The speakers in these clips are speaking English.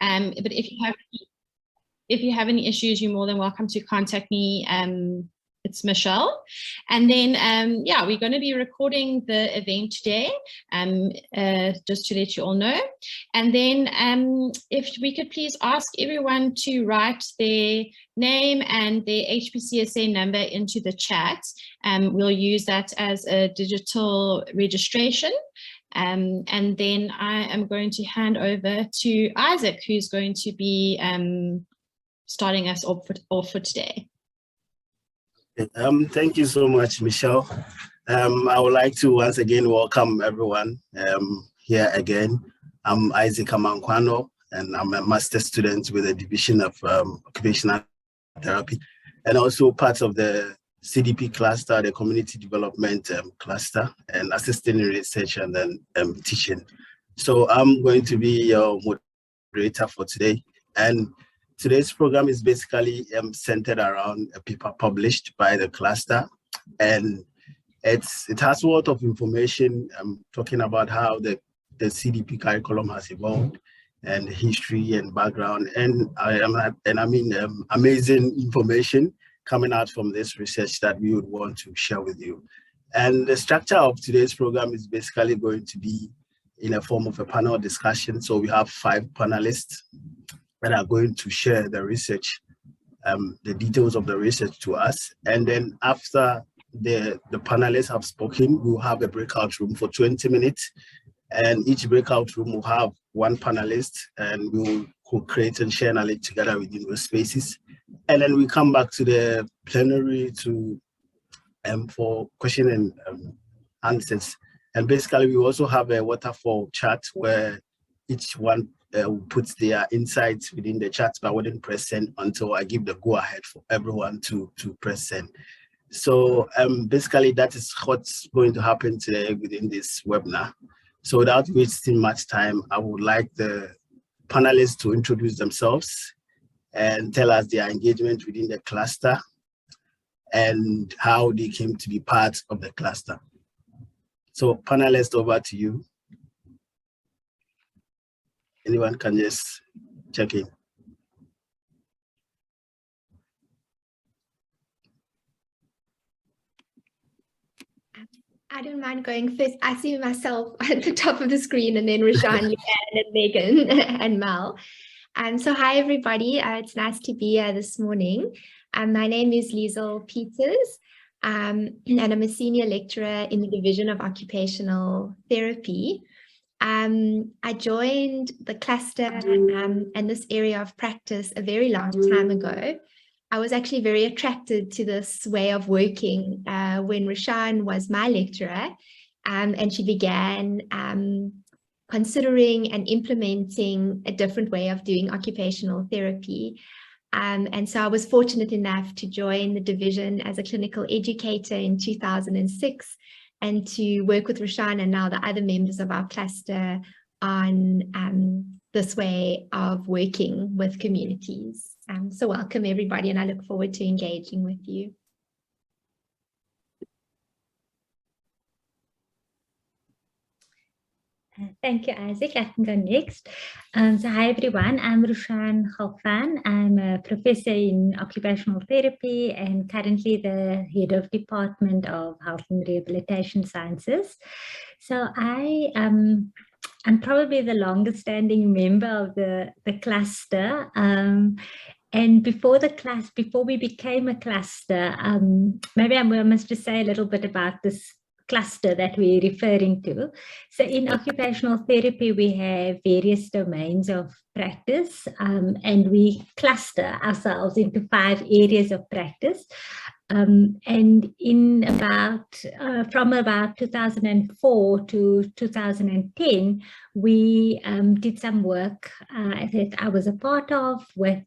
But if you have any issues, you're more than welcome to contact me. It's Michelle. And then, yeah, we're going to be recording the event today, just to let you all know. And then if we could please ask everyone to write their name and their HPCSA number into the chat. We'll use that as a digital registration. And then I am going to hand over to Isaac, who's going to be starting us off for today. Thank you so much, Michelle. I would like to once again welcome everyone here again. I'm Isaac Amankwano, and I'm a master's student with a division of occupational therapy, and also part of the CDP cluster, the community development cluster, and assisting in research and then teaching. So I'm going to be your moderator for today. And today's program is basically centered around a paper published by the cluster, and it has a lot of information talking about how the CDP curriculum has evolved and history and background, and amazing information coming out from this research that we would want to share with you. And the structure of today's program is basically going to be in a form of a panel discussion. So we have 5 panelists that are going to share the research, the details of the research to us. And then after the panelists have spoken, we'll have a breakout room for 20 minutes. And each breakout room will have 1 panelist, and we will co-create and share knowledge together within those spaces. And then we come back to the plenary for question and answers. And basically, we also have a waterfall chat where each one puts their insights within the chat, but I wouldn't press send until I give the go ahead for everyone to press send. So basically, that is what's going to happen today within this webinar. So without wasting much time, I would like the panelists to introduce themselves and tell us their engagement within the cluster and how they came to be part of the cluster. So panelists, over to you. Anyone can just check in. I don't mind going first. I see myself at the top of the screen, and then Roshan, Leanne, and Megan, and Mel. So hi, everybody. It's nice to be here this morning. My name is Liesl Peters, and I'm a senior lecturer in the Division of Occupational Therapy. I joined the cluster and this area of practice a very long time ago. I was actually very attracted to this way of working when Roshan was my lecturer, and she began considering and implementing a different way of doing occupational therapy. And so I was fortunate enough to join the division as a clinical educator in 2006 and to work with Roshan and now the other members of our cluster on this way of working with communities. So welcome everybody, and I look forward to engaging with you. Thank you, Isaac. I can go next. So hi everyone, I'm Roshan Hoffan. I'm a professor in occupational therapy and currently the head of Department of Health and Rehabilitation Sciences. So I'm probably the longest standing member of the cluster. And before we became a cluster, maybe I must just say a little bit about this cluster that we're referring to. So in occupational therapy, we have various domains of practice, and we cluster ourselves into 5 areas of practice. And in from about 2004 to 2010, we did some work that I was a part of with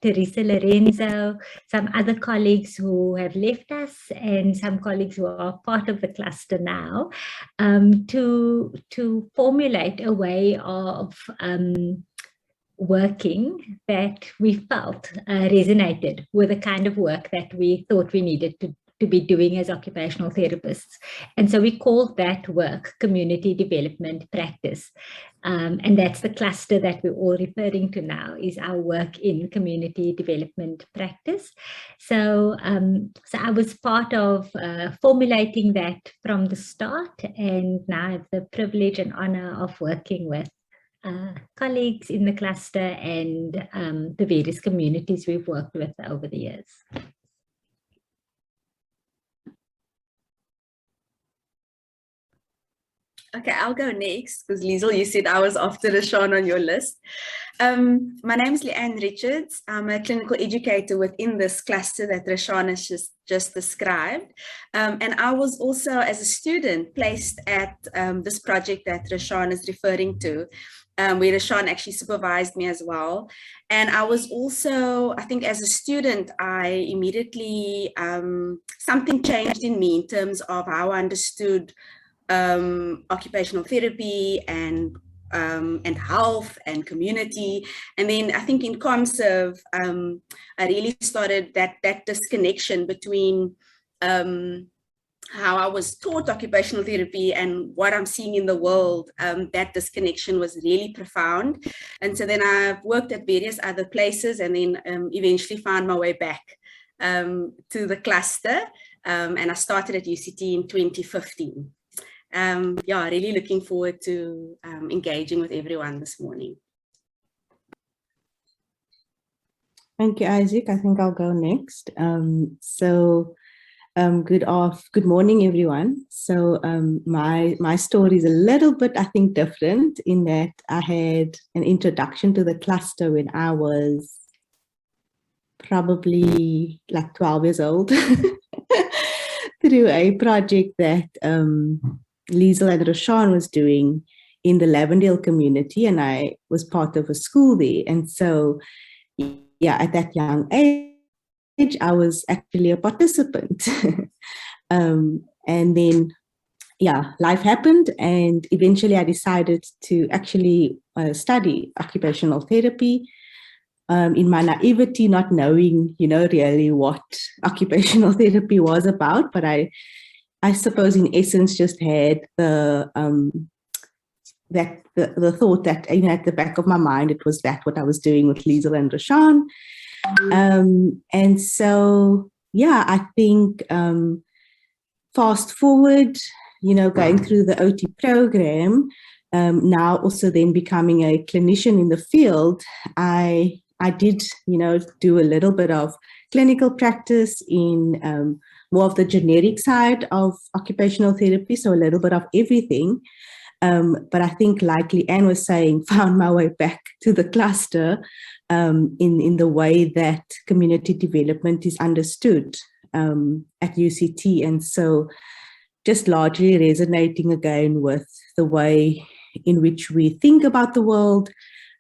Teresa Lorenzo, some other colleagues who have left us, and some colleagues who are part of the cluster now, to formulate a way of working that we felt resonated with the kind of work that we thought we needed to be doing as occupational therapists. And so we called that work community development practice. And that's the cluster that we're all referring to now, is our work in community development practice. So, so I was part of formulating that from the start, and now I have the privilege and honor of working with colleagues in the cluster and the various communities we've worked with over the years. Okay, I'll go next because Liesl, you said I was after Roshan on your list. My name is Leanne Richards. I'm a clinical educator within this cluster that Roshan has just described. And I was also, as a student, placed at this project that Roshan is referring to, where Roshan actually supervised me as well. And I was also, I think as a student, I immediately, something changed in me in terms of how I understood occupational therapy and health and community. And then I think in ComServe, I really started that disconnection between how I was taught occupational therapy and what I'm seeing in the world. That disconnection was really profound. And so then I've worked at various other places and then eventually found my way back to the cluster. And I started at UCT in 2015. Yeah, really looking forward to engaging with everyone this morning. Thank you, Isaac. I think I'll go next. Good morning, everyone. So my story is a little bit, I think, different in that I had an introduction to the cluster when I was probably like 12 years old through a project that Liesl and Roshan was doing in the Lavendale community, and I was part of a school there. And so, yeah, at that young age, I was actually a participant. And then, yeah, life happened, and eventually I decided to actually study occupational therapy. In my naivety, not knowing, really what occupational therapy was about, but I suppose in essence just had the thought that, at the back of my mind, it was what I was doing with Liesl and Roshan. And so, yeah, I think fast forward, going through the OT program, now also then becoming a clinician in the field, I did, do a little bit of clinical practice in more of the generic side of occupational therapy, so a little bit of everything. But I think, like Leanne was saying, found my way back to the cluster in the way that community development is understood at UCT. And so just largely resonating again with the way in which we think about the world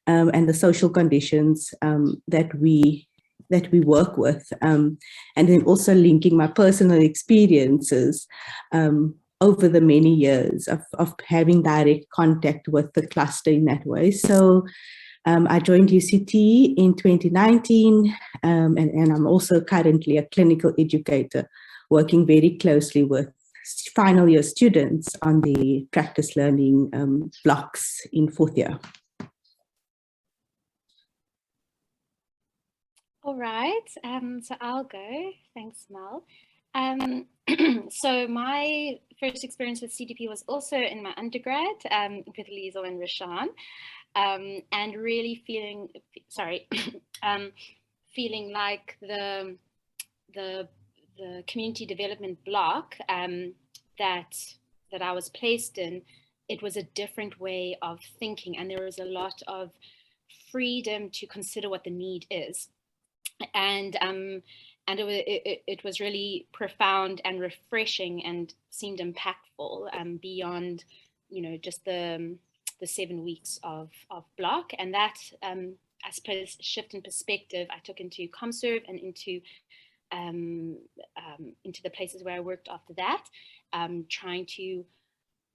and the social conditions that we work with, and then also linking my personal experiences over the many years of having direct contact with the cluster in that way. So I joined UCT in 2019, and I'm also currently a clinical educator working very closely with final year students on the practice learning blocks in 4th year. All right, so I'll go. Thanks, Mel. So my first experience with CDP was also in my undergrad with Liesl and Roshan, and really feeling like the community development block that I was placed in, it was a different way of thinking, and there was a lot of freedom to consider what the need is. And it was really profound and refreshing and seemed impactful beyond, just the 7 weeks of block. And that, I suppose, shift in perspective I took into ComServe and into the places where I worked after that, trying to,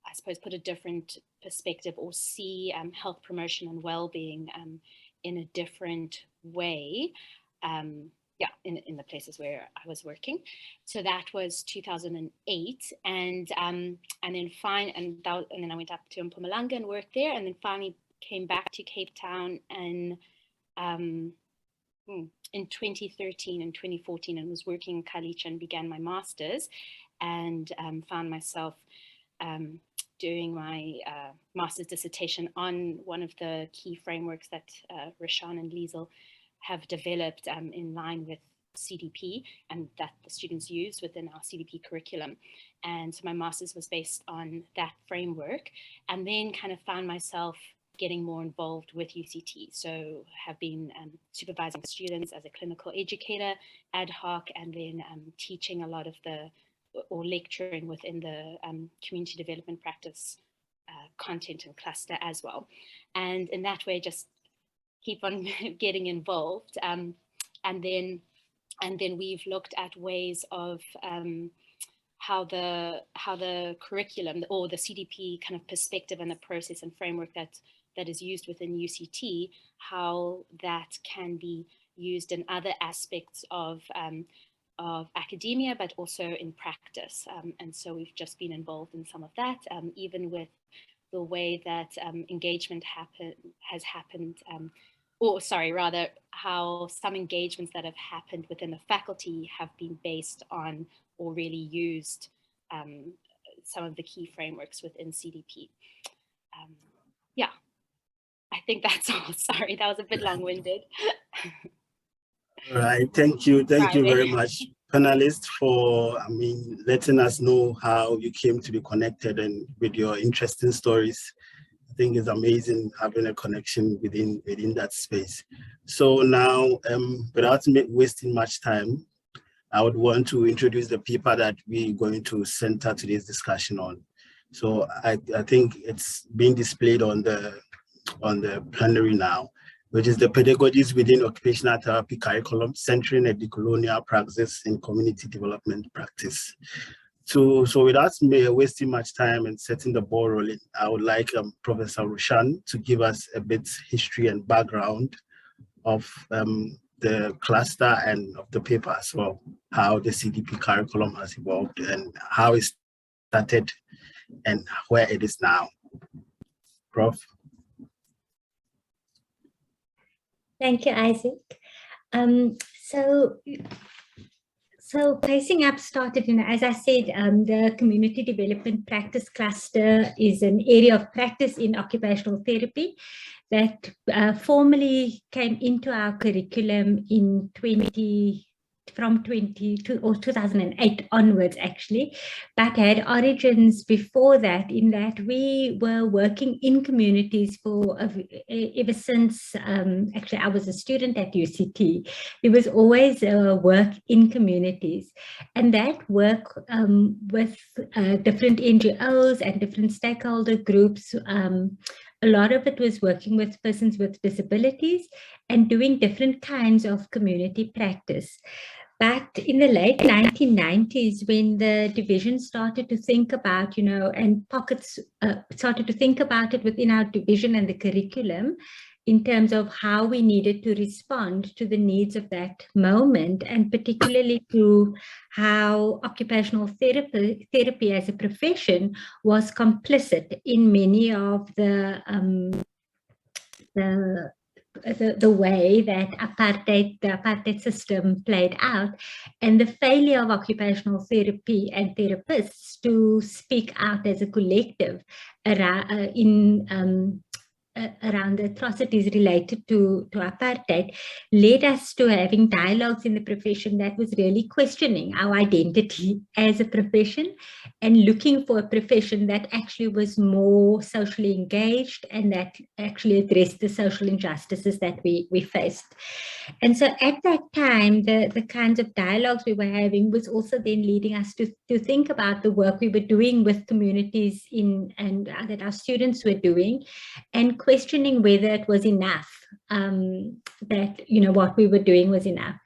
I suppose, put a different perspective or see health promotion and well-being in a different way. in the places where I was working. So that was 2008, and then and then I went up to Mpumalanga and worked there, and then finally came back to Cape Town and in 2013 and 2014, and was working in Khayelitsha and began my master's, and found myself doing my master's dissertation on one of the key frameworks that Roshan and Liesl have developed in line with CDP and that the students use within our CDP curriculum. And so my master's was based on that framework, and then kind of found myself getting more involved with UCT. So have been supervising students as a clinical educator ad hoc, and then teaching a lot of or lecturing within the community development practice content and cluster as well. And in that way, just keep on getting involved. And then we've looked at ways of how the curriculum or the CDP kind of perspective and the process and framework that is used within UCT, how that can be used in other aspects of academia, but also in practice. And so we've just been involved in some of that, even with the way that engagement has happened, how some engagements that have happened within the faculty have been based on or really used some of the key frameworks within CDP. Yeah, I think that's all. Sorry, that was a bit long-winded. All right, thank you very much, panelists, for letting us know how you came to be connected and with your interesting stories. I think it's amazing having a connection within that space. So now, without wasting much time, I would want to introduce the paper that we're going to center today's discussion on. So I think it's being displayed on the plenary now, which is the Pedagogies within Occupational Therapy Curriculum, Centering a Decolonial Praxis in Community Development Practice. So without me wasting much time and setting the ball rolling, I would like Professor Roshan to give us a bit history and background of the cluster and of the paper as well, how the CDP curriculum has evolved and how it started and where it is now. Prof. Thank you, Isaac. So Pacing Up started, as I said, the Community Development Practice Cluster is an area of practice in occupational therapy that formally came into our curriculum in 2008 onwards, actually, but had origins before that, in that we were working in communities for ever since actually I was a student at UCT. There was always work in communities, and that work with different NGOs and different stakeholder groups. A lot of it was working with persons with disabilities and doing different kinds of community practice. But in the late 1990s, when the division started to think about, and pockets started to think about it within our division and the curriculum, in terms of how we needed to respond to the needs of that moment, and particularly to how occupational therapy as a profession was complicit in many of the way that the apartheid system played out, and the failure of occupational therapy and therapists to speak out as a collective around the atrocities related to apartheid, led us to having dialogues in the profession that was really questioning our identity as a profession and looking for a profession that actually was more socially engaged and that actually addressed the social injustices that we faced. And so at that time, the kinds of dialogues we were having was also then leading us to think about the work we were doing with communities and that our students were doing, and questioning whether it was enough, that what we were doing was enough.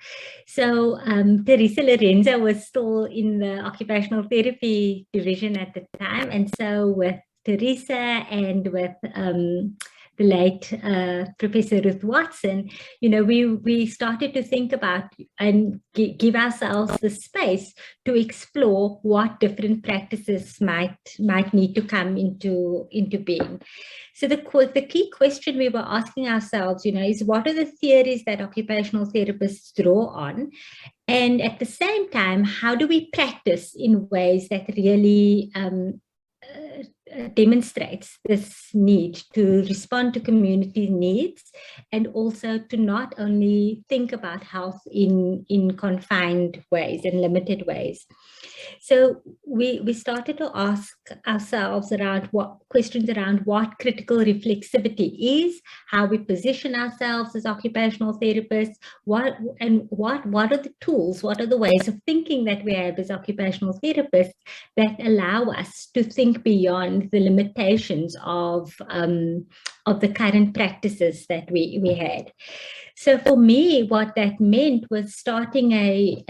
So Teresa Lorenzo was still in the occupational therapy division at the time, and so with Teresa and with the late Professor Ruth Watson, you know, we started to think about and give ourselves the space to explore what different practices might need to come into being. So the key question we were asking ourselves, you know, is what are the theories that occupational therapists draw on? And at the same time, how do we practice in ways that really demonstrates this need to respond to community needs, and also to not only think about health in confined ways and limited ways. So we started to ask ourselves around questions around what critical reflexivity is, how we position ourselves as occupational therapists, what are the tools, what are the ways of thinking that we have as occupational therapists that allow us to think beyond the limitations of the current practices that we had. So for me, what that meant was starting a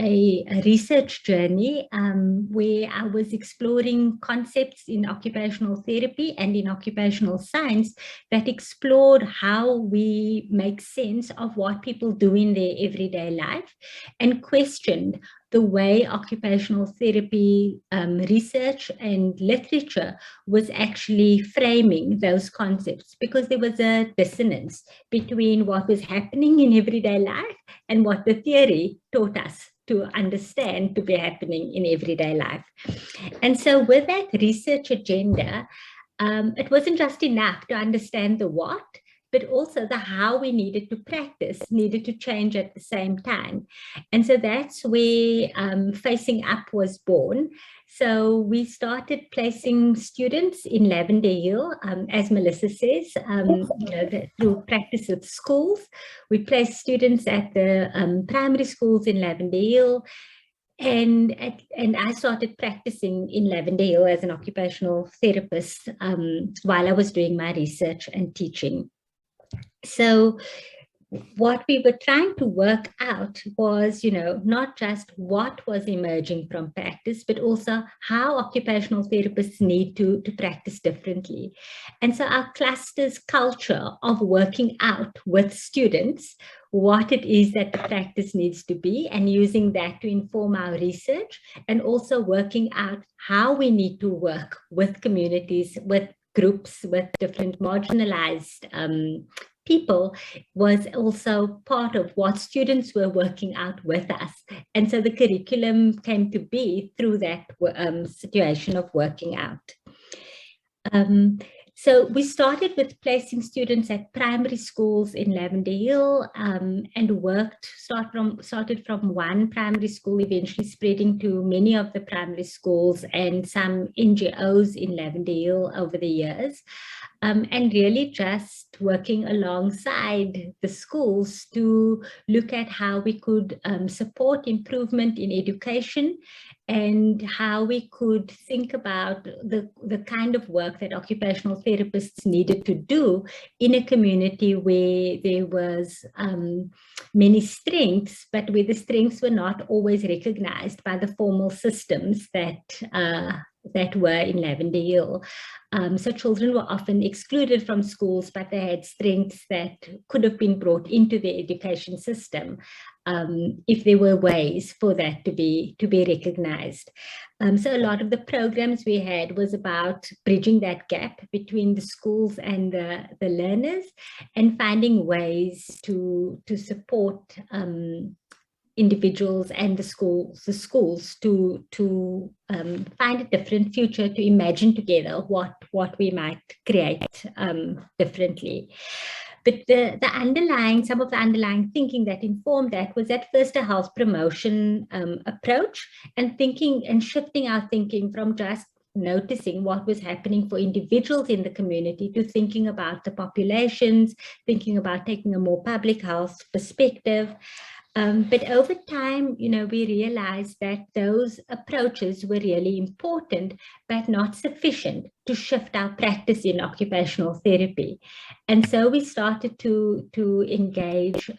research journey where I was exploring concepts in occupational therapy and in occupational science that explored how we make sense of what people do in their everyday life, and questioned the way occupational therapy research and literature was actually framing those concepts, because there was a dissonance between what was happening in everyday life and what the theory taught us to understand to be happening in everyday life. And so with that research agenda, it wasn't just enough to understand the what, but also the how we needed to practice needed to change at the same time. And so that's where Facing Up was born. So we started placing students in Lavender Hill, as Melissa says, through practice at schools. We placed students at the primary schools in Lavender Hill. And I started practicing in Lavender Hill as an occupational therapist while I was doing my research and teaching. So what we were trying to work out was, you know, not just what was emerging from practice, but also how occupational therapists need to practice differently. And so our cluster's culture of working out with students what it is that the practice needs to be, and using that to inform our research, and also working out how we need to work with communities, with groups, with different marginalized people, was also part of what students were working out with us. And so the curriculum came to be through that situation of working out. So we started with placing students at primary schools in Lavender Hill and started from one primary school, eventually spreading to many of the primary schools and some NGOs in Lavender Hill over the years. And really just working alongside the schools to look at how we could support improvement in education, and how we could think about the kind of work that occupational therapists needed to do in a community where there was many strengths, but where the strengths were not always recognized by the formal systems that were in Lavender Hill. So children were often excluded from schools, but they had strengths that could have been brought into the education system if there were ways for that to be recognized. So a lot of the programs we had was about bridging that gap between the schools and the learners, and finding ways to support individuals and the schools to find a different future, to imagine together what we might create differently. But some of the underlying thinking that informed that was at first a health promotion approach, and thinking and shifting our thinking from just noticing what was happening for individuals in the community to thinking about the populations, thinking about taking a more public health perspective. But over time, you know, we realized that those approaches were really important, but not sufficient to shift our practice in occupational therapy. And so we started to engage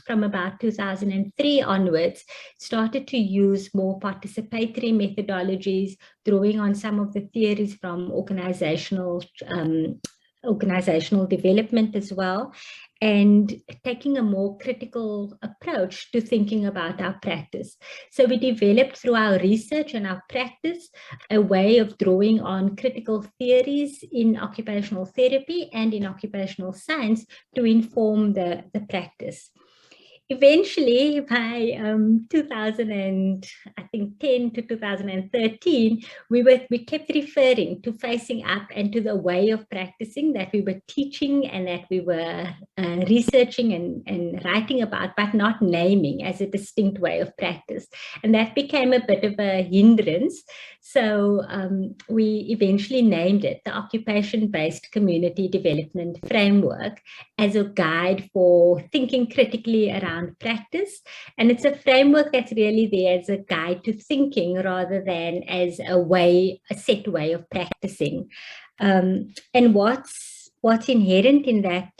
from about 2003 onwards, started to use more participatory methodologies, drawing on some of the theories from organizational organizational development as well, and taking a more critical approach to thinking about our practice. So we developed through our research and our practice a way of drawing on critical theories in occupational therapy and in occupational science to inform the practice. Eventually, by 2010 to 2013, we kept referring to facing up and to the way of practicing that we were teaching and that we were researching and writing about, but not naming as a distinct way of practice. And that became a bit of a hindrance. So we eventually named it the Occupation-Based Community Development Framework as a guide for thinking critically around practice. And it's a framework that's really there as a guide to thinking rather than as a set way of practicing. And what's inherent in that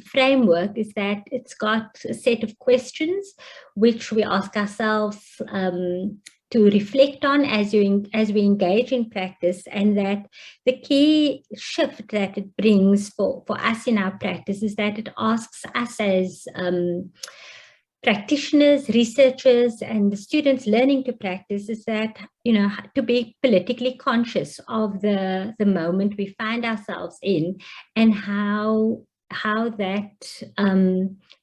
framework is that it's got a set of questions which we ask ourselves to reflect on as we engage in practice, and that the key shift that it brings for us in our practice is that it asks us as practitioners, researchers, and the students learning to practice is that, to be politically conscious of the moment we find ourselves in and how that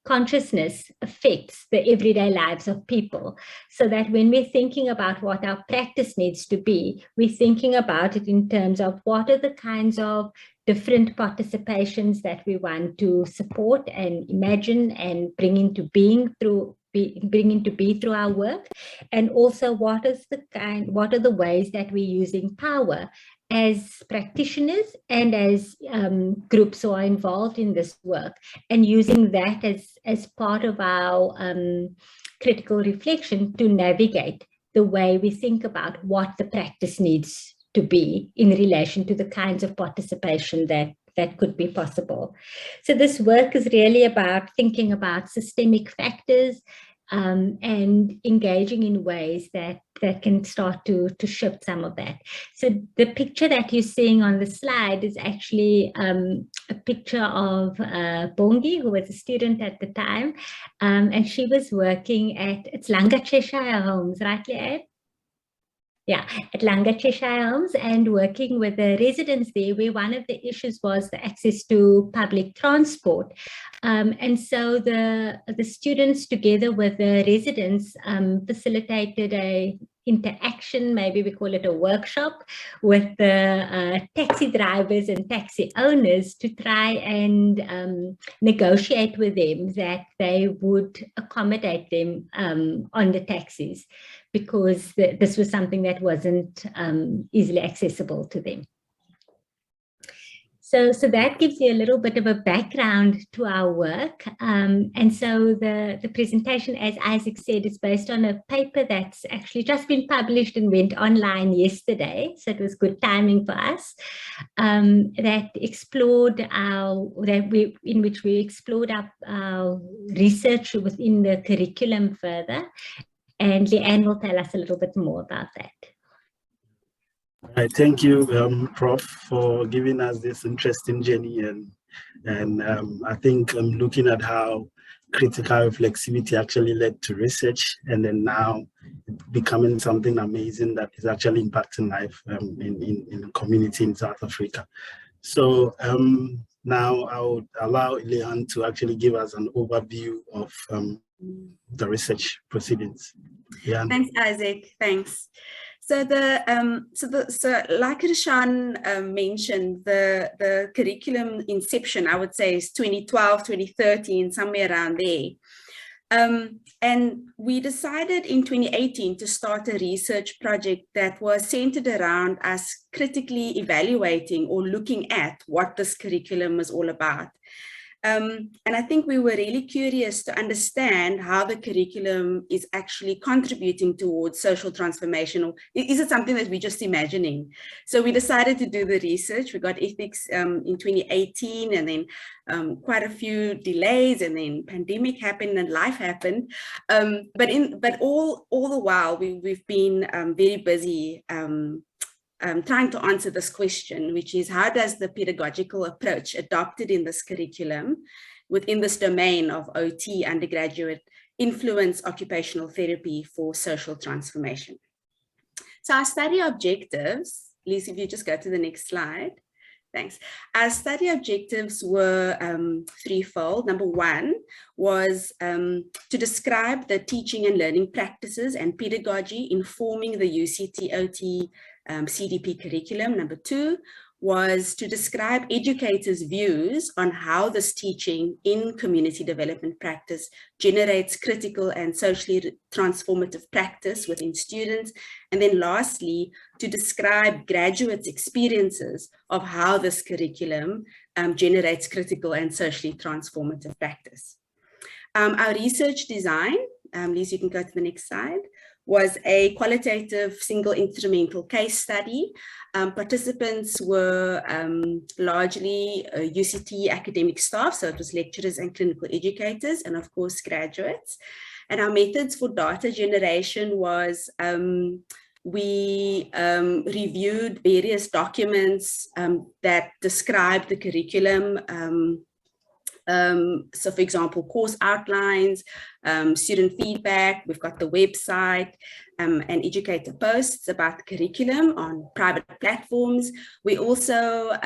consciousness affects the everyday lives of people, so that when we're thinking about what our practice needs to be, we're thinking about it in terms of what are the kinds of different participations that we want to support and imagine and bring into being through our work, and also what are the ways that we're using power as practitioners and as groups who are involved in this work, and using that as part of our critical reflection to navigate the way we think about what the practice needs to be in relation to the kinds of participation that could be possible. So this work is really about thinking about systemic factors and engaging in ways that can start to shift some of that. So the picture that you're seeing on the slide is actually a picture of Bongi, who was a student at the time, and she was working at Langa Cheshire Homes, right, Leanne? Yeah, at Langa Cheshire Homes, and working with the residents there, where one of the issues was the access to public transport. And so the students, together with the residents, facilitated a interaction, maybe we call it a workshop, with the taxi drivers and taxi owners to try and negotiate with them that they would accommodate them on the taxis, because this was something that wasn't easily accessible to them. So that gives you a little bit of a background to our work. And so the presentation, as Isaac said, is based on a paper that's actually just been published and went online yesterday. So it was good timing for us, in which we explored our research within the curriculum further. And Leanne will tell us a little bit more about that. All right, thank you, Prof, for giving us this interesting journey, and I think looking at how critical reflexivity actually led to research, and then now becoming something amazing that is actually impacting life in the community in South Africa. So now I would allow Leanne to actually give us an overview of the research proceedings. Leanne. Thanks, Isaac. Thanks. So like Roshan mentioned, the curriculum inception, I would say, is 2012, 2013, somewhere around there. And we decided in 2018 to start a research project that was centered around us critically evaluating or looking at what this curriculum was all about. And I think we were really curious to understand how the curriculum is actually contributing towards social transformation, or is it something that we're just imagining? So we decided to do the research. We got ethics in 2018, and then quite a few delays, and then pandemic happened and life happened. But all the while we've been very busy trying to answer this question, which is how does the pedagogical approach adopted in this curriculum within this domain of OT undergraduate influence occupational therapy for social transformation? So our study objectives, Liz, if you just go to the next slide. Thanks. Our study objectives were threefold. Number one was to describe the teaching and learning practices and pedagogy informing the UCT-OT CDP curriculum. Number two was to describe educators' views on how this teaching in community development practice generates critical and socially transformative practice within students. And then lastly, to describe graduates' experiences of how this curriculum generates critical and socially transformative practice. Our research design, Liz, you can go to the next slide, was a qualitative single instrumental case study. Participants were largely UCT academic staff, so it was lecturers and clinical educators, and of course graduates. And our methods for data generation was we reviewed various documents that describe the curriculum. So for example, course outlines, student feedback, we've got the website and educator posts about the curriculum on private platforms. We also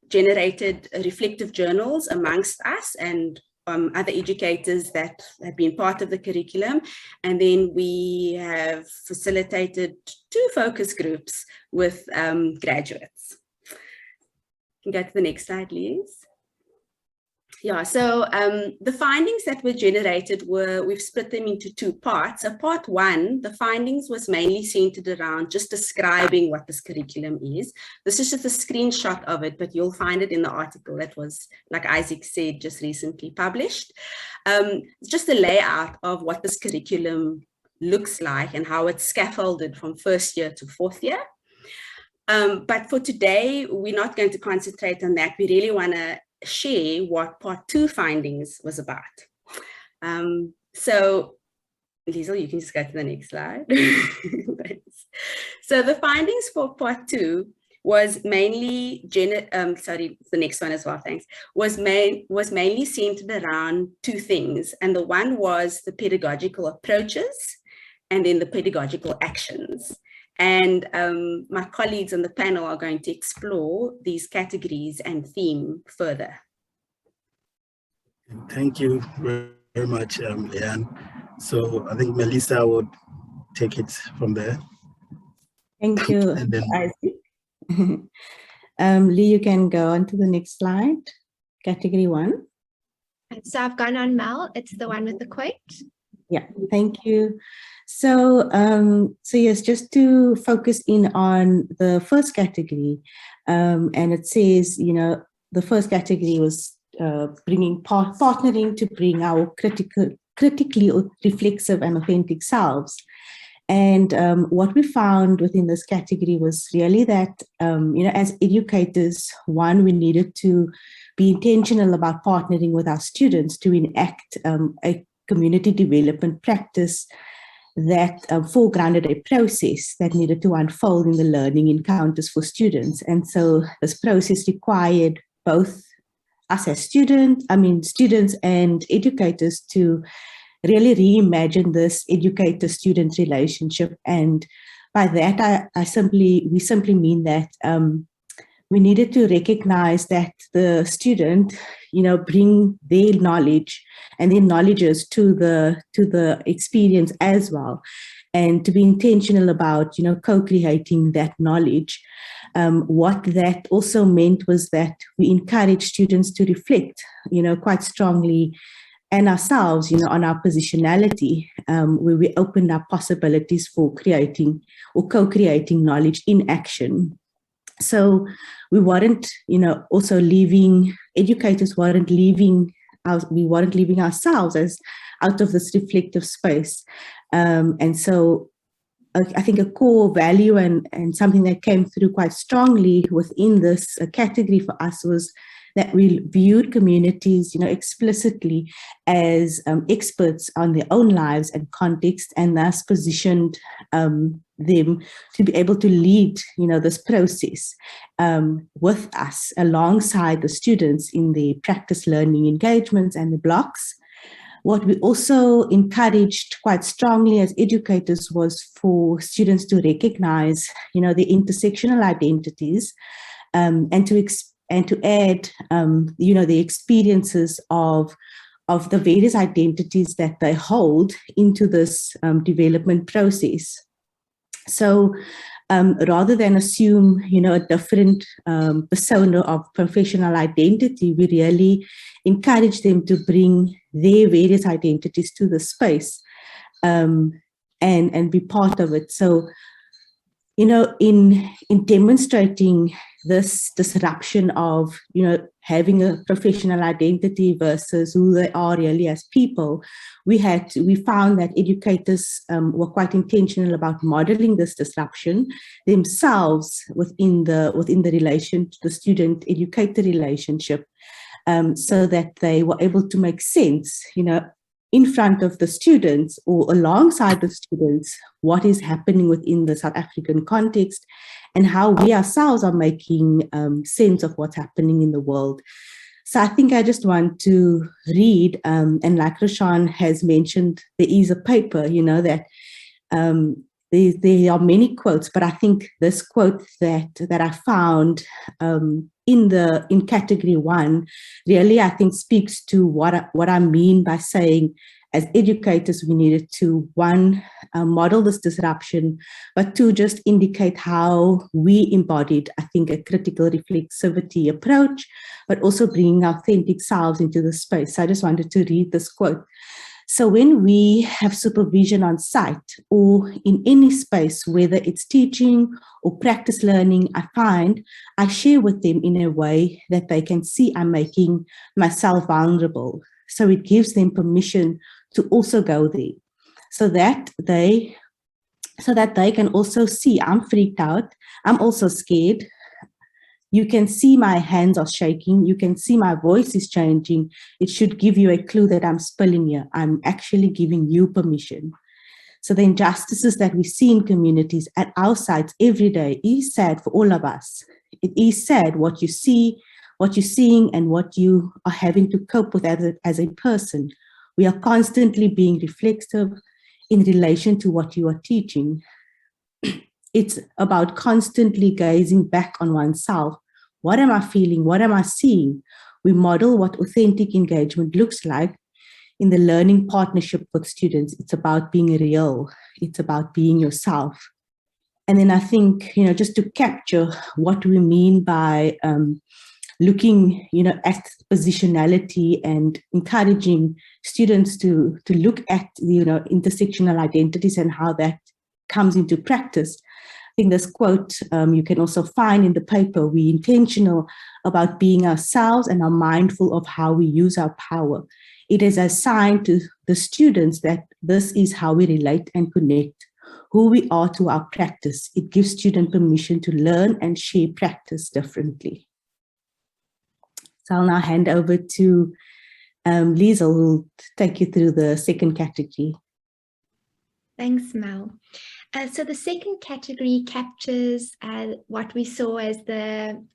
generated reflective journals amongst us and other educators that have been part of the curriculum. And then we have facilitated 2 focus groups with graduates. You can go to the next slide, Liz. Yeah, so the findings that were generated were, we've split them into 2 parts. So part 1, the findings was mainly centered around just describing what this curriculum is. This is just a screenshot of it, but you'll find it in the article that was, like Isaac said, just recently published. It's just a layout of what this curriculum looks like and how it's scaffolded from 1st year to 4th year. But for today, we're not going to concentrate on that. We really want to share what part 2 findings was about. So Liesl, you can just go to the next slide. So the findings for part 2 was mainly, sorry, the next one as well, thanks, was mainly centered around 2 things. And the one was the pedagogical approaches and then the pedagogical actions. And my colleagues on the panel are going to explore these categories and theme further. Thank you very much, Leanne. So I think Melissa would take it from there. Thank you, and then Isaac. Lee, you can go on to the next slide, category 1. So I've gone on, Mel. It's the one with the quote. Yeah, thank you. So, so yes, just to focus in on the first category, and it says, you know, the first category was partnering to bring our critically reflexive and authentic selves. And what we found within this category was really that, you know, as educators, one, we needed to be intentional about partnering with our students to enact a community development practice that foregrounded a process that needed to unfold in the learning encounters for students. And so this process required both us as students and educators to really reimagine this educator-student relationship. And by that, we simply mean that we needed to recognize that the student, you know, bring their knowledge and their knowledges to the experience as well, and to be intentional about, you know, co-creating that knowledge. What that also meant was that we encourage students to reflect, you know, quite strongly, and ourselves, you know, on our positionality, where we opened up possibilities for creating or co-creating knowledge in action. So we weren't, you know, also educators weren't leaving ourselves as out of this reflective space. And so I think a core value and something that came through quite strongly within this category for us was that we viewed communities, you know, explicitly as experts on their own lives and context, and thus positioned them to be able to lead, this process with us alongside the students in the practice learning engagements and the blocks. What we also encouraged quite strongly as educators was for students to recognize, the intersectional identities and to add, the experiences of the various identities that they hold into this development process. So rather than assume, a different persona of professional identity, we really encourage them to bring their various identities to the space and be part of it. So, in demonstrating this disruption of, having a professional identity versus who they are really as people, we found that educators were quite intentional about modeling this disruption themselves within the relation to the student-educator relationship, so that they were able to make sense, in front of the students or alongside the students, what is happening within the South African context and how we ourselves are making sense of what's happening in the world. So I think I just want to read, and like Roshan has mentioned, there is a paper, that there are many quotes, but I think this quote that I found in category 1 really, I think, speaks to what I mean by saying, as educators, we needed to, 1, model this disruption, but 2, just indicate how we embodied, I think, a critical reflexivity approach, but also bringing authentic selves into the space. So I just wanted to read this quote. So when we have supervision on site or in any space, whether it's teaching or practice learning, I share with them in a way that they can see I'm making myself vulnerable. So it gives them permission to also go there, so that they can also see I'm freaked out, I'm also scared. You can see my hands are shaking. You can see my voice is changing. It should give you a clue that I'm spilling here. I'm actually giving you permission. So the injustices that we see in communities at our sites every day is sad for all of us. It is sad what you see, what you're seeing, and what you are having to cope with as a person. We are constantly being reflexive in relation to what you are teaching. It's about constantly gazing back on oneself. What am I feeling? What am I seeing? We model what authentic engagement looks like in the learning partnership with students. It's about being real. It's about being yourself. And then I think, just to capture what we mean by looking, at positionality and encouraging students to look at, intersectional identities and how that comes into practice. I think this quote you can also find in the paper. We're intentional about being ourselves and are mindful of how we use our power. It is a sign to the students that this is how we relate and connect, who we are to our practice. It gives students permission to learn and share practice differently. So I'll now hand over to Liesl, who will take you through the second category. Thanks, Mel. So the second category captures what we saw as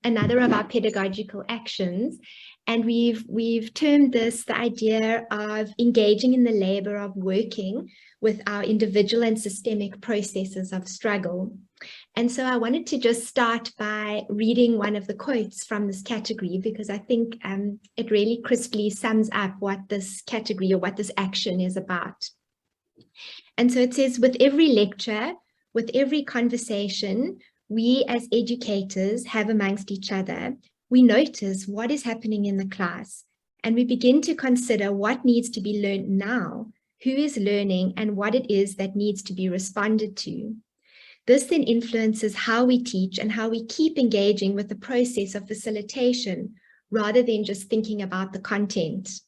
another of our pedagogical actions, and we've termed this the idea of engaging in the labor of working with our individual and systemic processes of struggle. And so I wanted to just start by reading one of the quotes from this category, because I think it really crisply sums up what this category or what this action is about. And so it says, with every lecture, with every conversation we as educators have amongst each other, we notice what is happening in the class, and we begin to consider what needs to be learned now, who is learning, and what it is that needs to be responded to. This then influences how we teach and how we keep engaging with the process of facilitation, rather than just thinking about the content.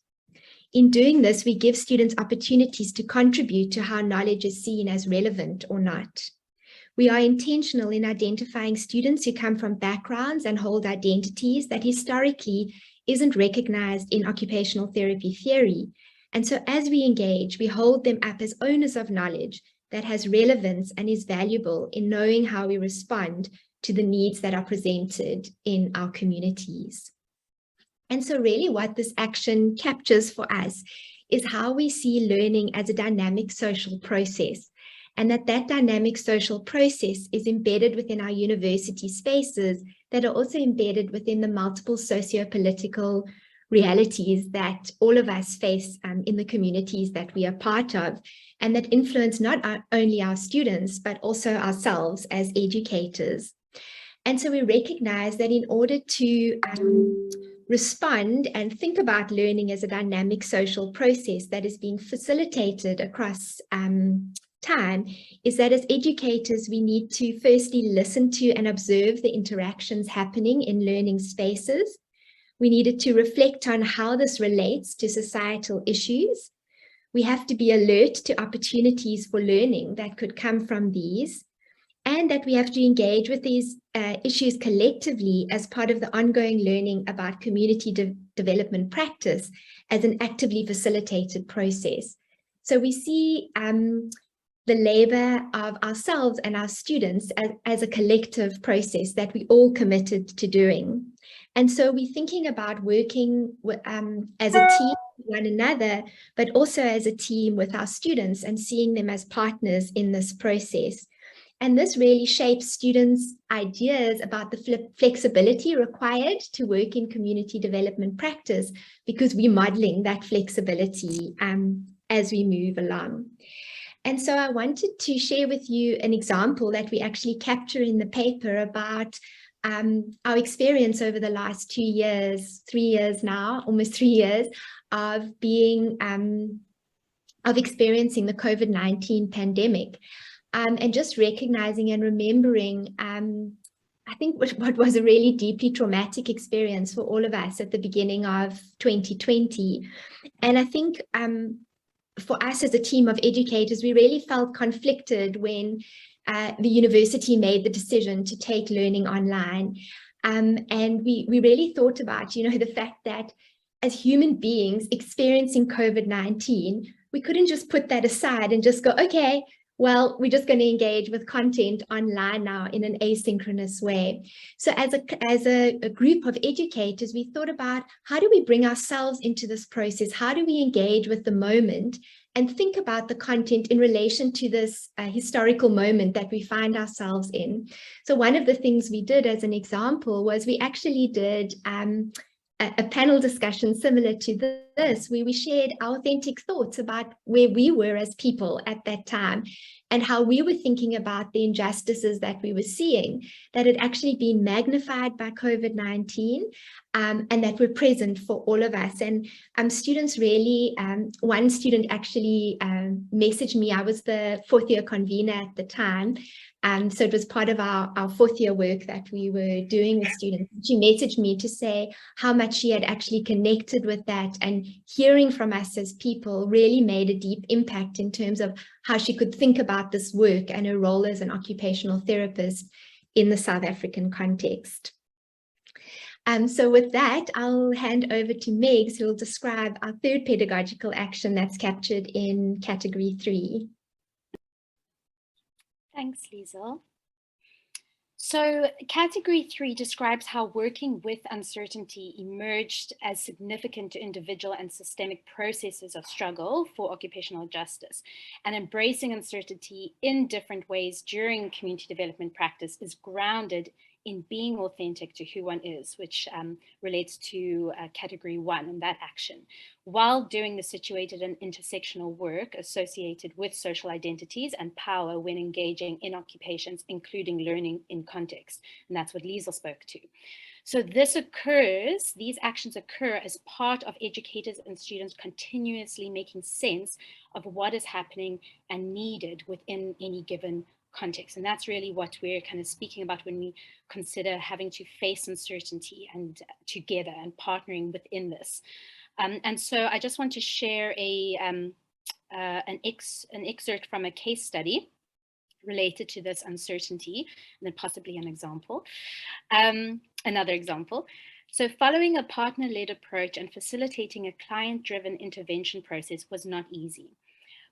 In doing this, we give students opportunities to contribute to how knowledge is seen as relevant or not. We are intentional in identifying students who come from backgrounds and hold identities that historically isn't recognized in occupational therapy theory. And so as we engage, we hold them up as owners of knowledge that has relevance and is valuable in knowing how we respond to the needs that are presented in our communities. And so really what this action captures for us is how we see learning as a dynamic social process, and that dynamic social process is embedded within our university spaces that are also embedded within the multiple socio-political realities that all of us face in the communities that we are part of, and that influence not only our students, but also ourselves as educators. And so we recognize that in order to respond and think about learning as a dynamic social process that is being facilitated across time, is that as educators, we need to firstly listen to and observe the interactions happening in learning spaces. We needed to reflect on how this relates to societal issues. We have to be alert to opportunities for learning that could come from these, and that we have to engage with these issues collectively as part of the ongoing learning about community development practice as an actively facilitated process. So we see the labor of ourselves and our students as a collective process that we all committed to doing. And so we're thinking about working as a team with one another, but also as a team with our students and seeing them as partners in this process. And this really shapes students' ideas about the flexibility required to work in community development practice, because we're modeling that flexibility as we move along. And so I wanted to share with you an example that we actually capture in the paper about our experience over the last 2 years, 3 years now, almost 3 years, of being, of experiencing the COVID-19 pandemic. And just recognizing and remembering, I think what was a really deeply traumatic experience for all of us at the beginning of 2020. And I think for us as a team of educators, we really felt conflicted when the university made the decision to take learning online. And we really thought about, you know, the fact that as human beings experiencing COVID-19, we couldn't just put that aside and just go, okay, well, we're just going to engage with content online now in an asynchronous way. So as a group of educators, we thought about how do we bring ourselves into this process? How do we engage with the moment and think about the content in relation to this historical moment that we find ourselves in? So one of the things we did as an example was we actually did a panel discussion similar to this, where we shared our authentic thoughts about where we were as people at that time and how we were thinking about the injustices that we were seeing that had actually been magnified by COVID-19 and that were present for all of us. And students really, one student actually messaged me. I was the 4th year convener at the time. So it was part of our 4th year work that we were doing with students. She messaged me to say how much she had actually connected with that, and hearing from us as people really made a deep impact in terms of how she could think about this work and her role as an occupational therapist in the South African context. So with that, I'll hand over to Megs, who will describe our 3rd pedagogical action that's captured in category 3. Thanks, Liesl. So category 3 describes how working with uncertainty emerged as significant to individual and systemic processes of struggle for occupational justice, and embracing uncertainty in different ways during community development practice is grounded in being authentic to who one is, which relates to category 1 and that action, while doing the situated and intersectional work associated with social identities and power when engaging in occupations, including learning in context. And that's what Liesl spoke to. So these actions occur as part of educators and students continuously making sense of what is happening and needed within any given context. And that's really what we're kind of speaking about when we consider having to face uncertainty and together and partnering within this. And so I just want to share an excerpt from a case study related to this uncertainty, and then possibly an example, another example. So following a partner-led approach and facilitating a client-driven intervention process was not easy.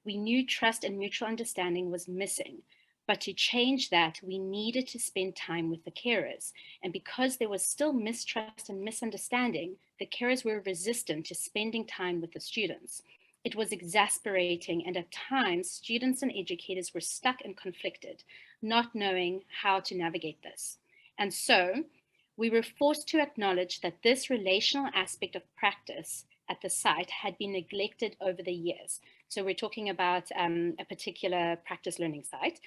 We knew trust and mutual understanding was missing. But to change that, we needed to spend time with the carers. And because there was still mistrust and misunderstanding, the carers were resistant to spending time with the students. It was exasperating, and at times, students and educators were stuck and conflicted, not knowing how to navigate this. And so, we were forced to acknowledge that this relational aspect of practice at the site had been neglected over the years. So we're talking about a particular practice learning site.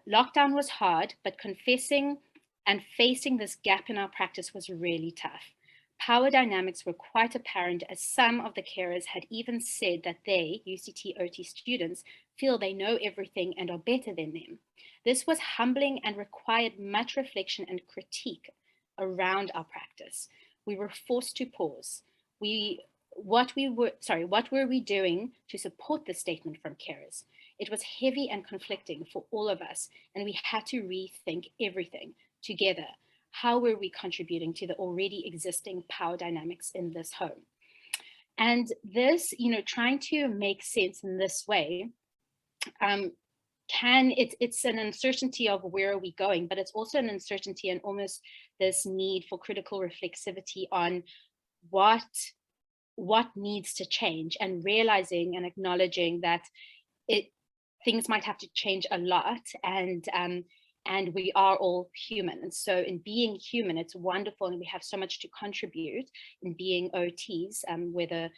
Lockdown was hard, but confessing and facing this gap in our practice was really tough. Power dynamics were quite apparent, as some of the carers had even said that they, UCT/OT students, feel they know everything and are better than them. This was humbling and required much reflection and critique around our practice. We were forced to pause. What were we doing to support the statement from carers? It was heavy and conflicting for all of us, and we had to rethink everything together. How were we contributing to the already existing power dynamics in this home? And this, trying to make sense in this way, it's an uncertainty of where are we going, but it's also an uncertainty and almost this need for critical reflexivity on what needs to change, and realizing and acknowledging that things might have to change a lot, and we are all human. And so in being human, it's wonderful, and we have so much to contribute in being OTs, whether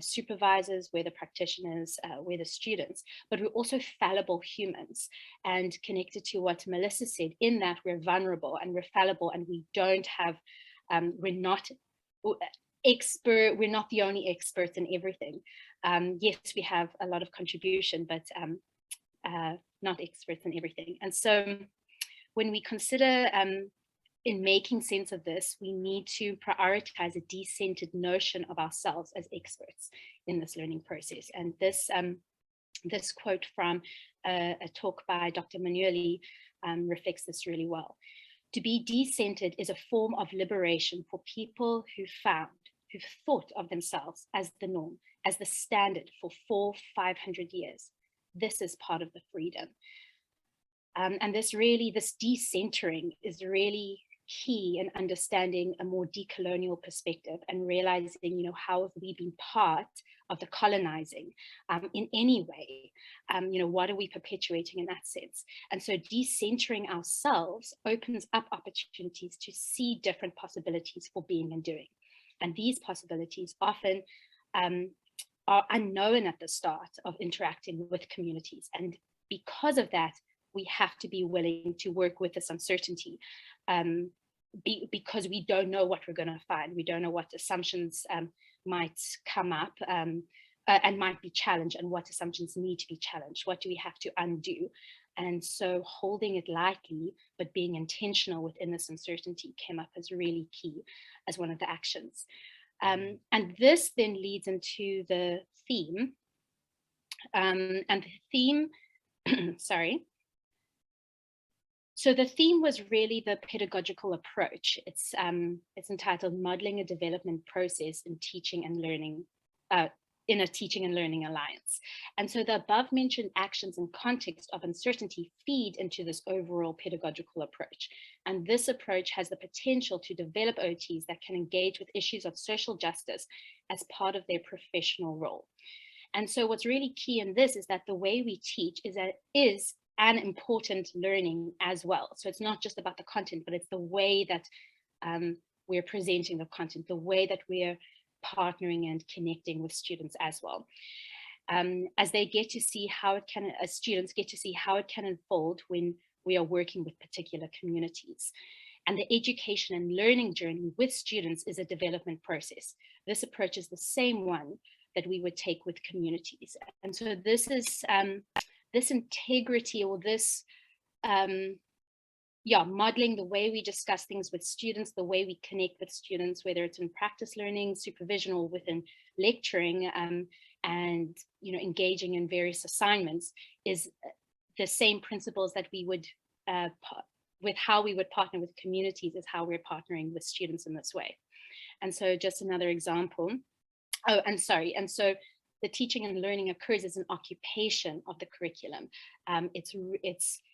supervisors, whether practitioners, whether students, but we're also fallible humans, and connected to what Melissa said, in that we're vulnerable and we're fallible, and we don't have, we're not the only experts in everything. Yes, we have a lot of contribution, but not experts in everything. And so when we consider in making sense of this, we need to prioritize a decentered notion of ourselves as experts in this learning process. And this quote from a talk by Dr. Manueli reflects this really well. To be decentered is a form of liberation for people who've thought of themselves as the norm, as the standard for 400-500 years. This is part of the freedom. And this decentering is really key in understanding a more decolonial perspective, and realizing, how have we been part of the colonizing in any way? What are we perpetuating in that sense? And so decentering ourselves opens up opportunities to see different possibilities for being and doing. And these possibilities often are unknown at the start of interacting with communities. And because of that, we have to be willing to work with this uncertainty, because we don't know what we're going to find. We don't know what assumptions might come up and might be challenged, and what assumptions need to be challenged. What do we have to undo? And so holding it lightly, but being intentional within this uncertainty came up as really key as one of the actions. And this then leads into the theme. And the theme, sorry. So the theme was really the pedagogical approach. It's entitled Modeling a Development Process in Teaching and Learning, in a Teaching and Learning Alliance. And so the above mentioned actions and context of uncertainty feed into this overall pedagogical approach. And this approach has the potential to develop OTs that can engage with issues of social justice as part of their professional role. And so what's really key in this is that the way we teach is an important learning as well. So it's not just about the content, but it's the way that we're presenting the content, the way that we're partnering and connecting with students as well. As they get to see how it can, as students get to see how it can unfold when we are working with particular communities. And the education and learning journey with students is a development process. This approach is the same one that we would take with communities. And so this is this integrity, or this modeling the way we discuss things with students, the way we connect with students, whether it's in practice learning, supervision, or within lecturing, and engaging in various assignments, is the same principles that we would with how we would partner with communities, is how we're partnering with students in this way. And so just another example. Oh, and sorry. And so the teaching and learning occurs as an occupation of the curriculum. It's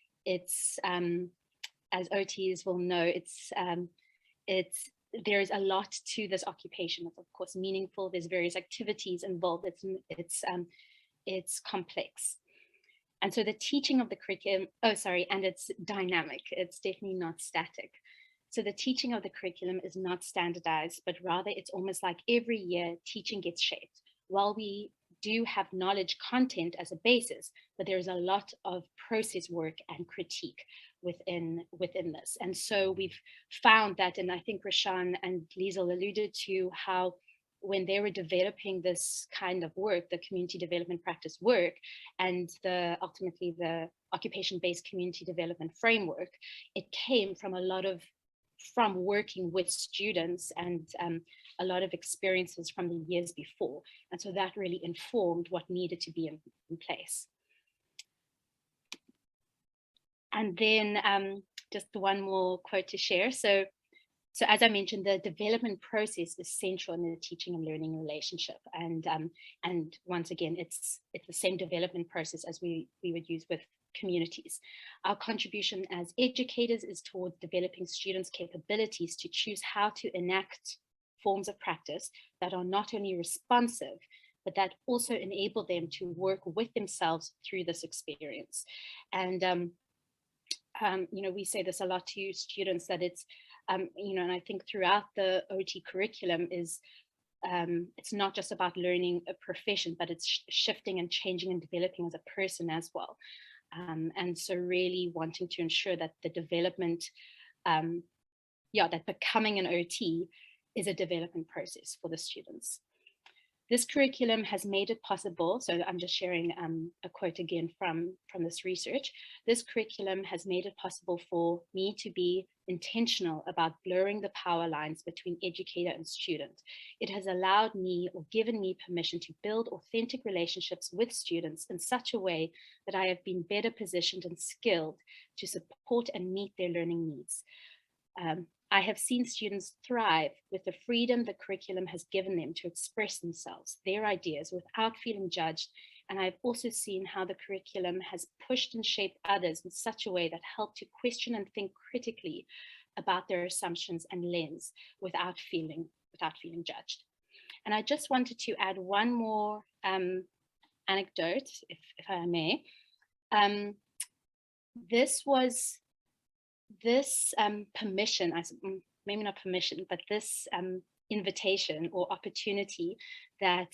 as OTs will know, there's a lot to this occupation. It's of course meaningful. There's various activities involved. It's complex. And so the teaching of the curriculum, and it's dynamic. It's definitely not static. So the teaching of the curriculum is not standardized, but rather it's almost like every year teaching gets shaped. While we do have knowledge content as a basis, but there's a lot of process work and critique within this. And so we've found that, and I think Roshan and Liesl alluded to how when they were developing this kind of work, the community development practice work, and ultimately the occupation-based community development framework, it came from from working with students and a lot of experiences from the years before. And so that really informed what needed to be in place. And then just one more quote to share. So as I mentioned, the development process is central in the teaching and learning relationship. And once again, it's the same development process as we would use with communities. Our contribution as educators is towards developing students' capabilities to choose how to enact forms of practice that are not only responsive, but that also enable them to work with themselves through this experience. And we say this a lot to students, that it's, and I think throughout the OT curriculum is, it's not just about learning a profession, but it's shifting and changing and developing as a person as well. And so really wanting to ensure that the development, that becoming an OT is a development process for the students. This curriculum has made it possible, so I'm just sharing a quote again from this research. This curriculum has made it possible for me to be intentional about blurring the power lines between educator and student. It has allowed me, or given me, permission to build authentic relationships with students in such a way that I have been better positioned and skilled to support and meet their learning needs. I have seen students thrive with the freedom the curriculum has given them to express themselves, their ideas, without feeling judged. And I've also seen how the curriculum has pushed and shaped others in such a way that helped to question and think critically about their assumptions and lens without feeling judged. And I just wanted to add one more anecdote, if I may. This permission, maybe not permission, but this invitation or opportunity that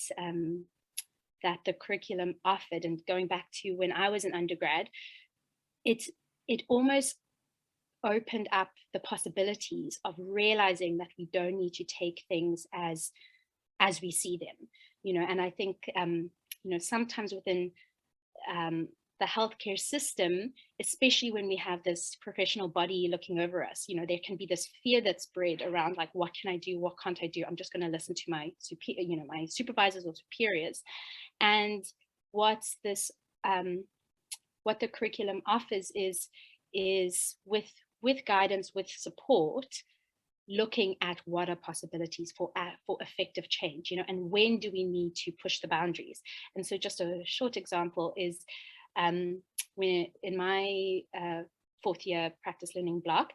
the curriculum offered, and going back to when I was an undergrad, it almost opened up the possibilities of realizing that we don't need to take things as we see them, and I think sometimes within the healthcare system, especially when we have this professional body looking over us, there can be this fear that's bred around, like, what can I do? What can't I do? I'm just going to listen to my my supervisors or superiors. And what the curriculum offers is with guidance, with support, looking at what are possibilities for effective change, and when do we need to push the boundaries. And so just a short example is, when in my fourth year practice learning block,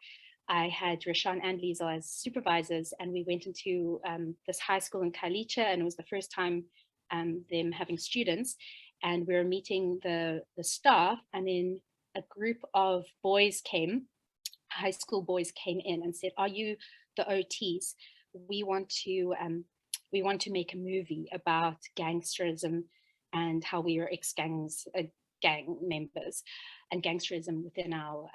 I had Roshan and Liesl as supervisors, and we went into this high school in Kalicha, and it was the first time them having students, and we were meeting the staff, and then a group of boys high school boys came in and said, "Are you the OTs? We want to make a movie about gangsterism and how we are gang members and gangsterism within our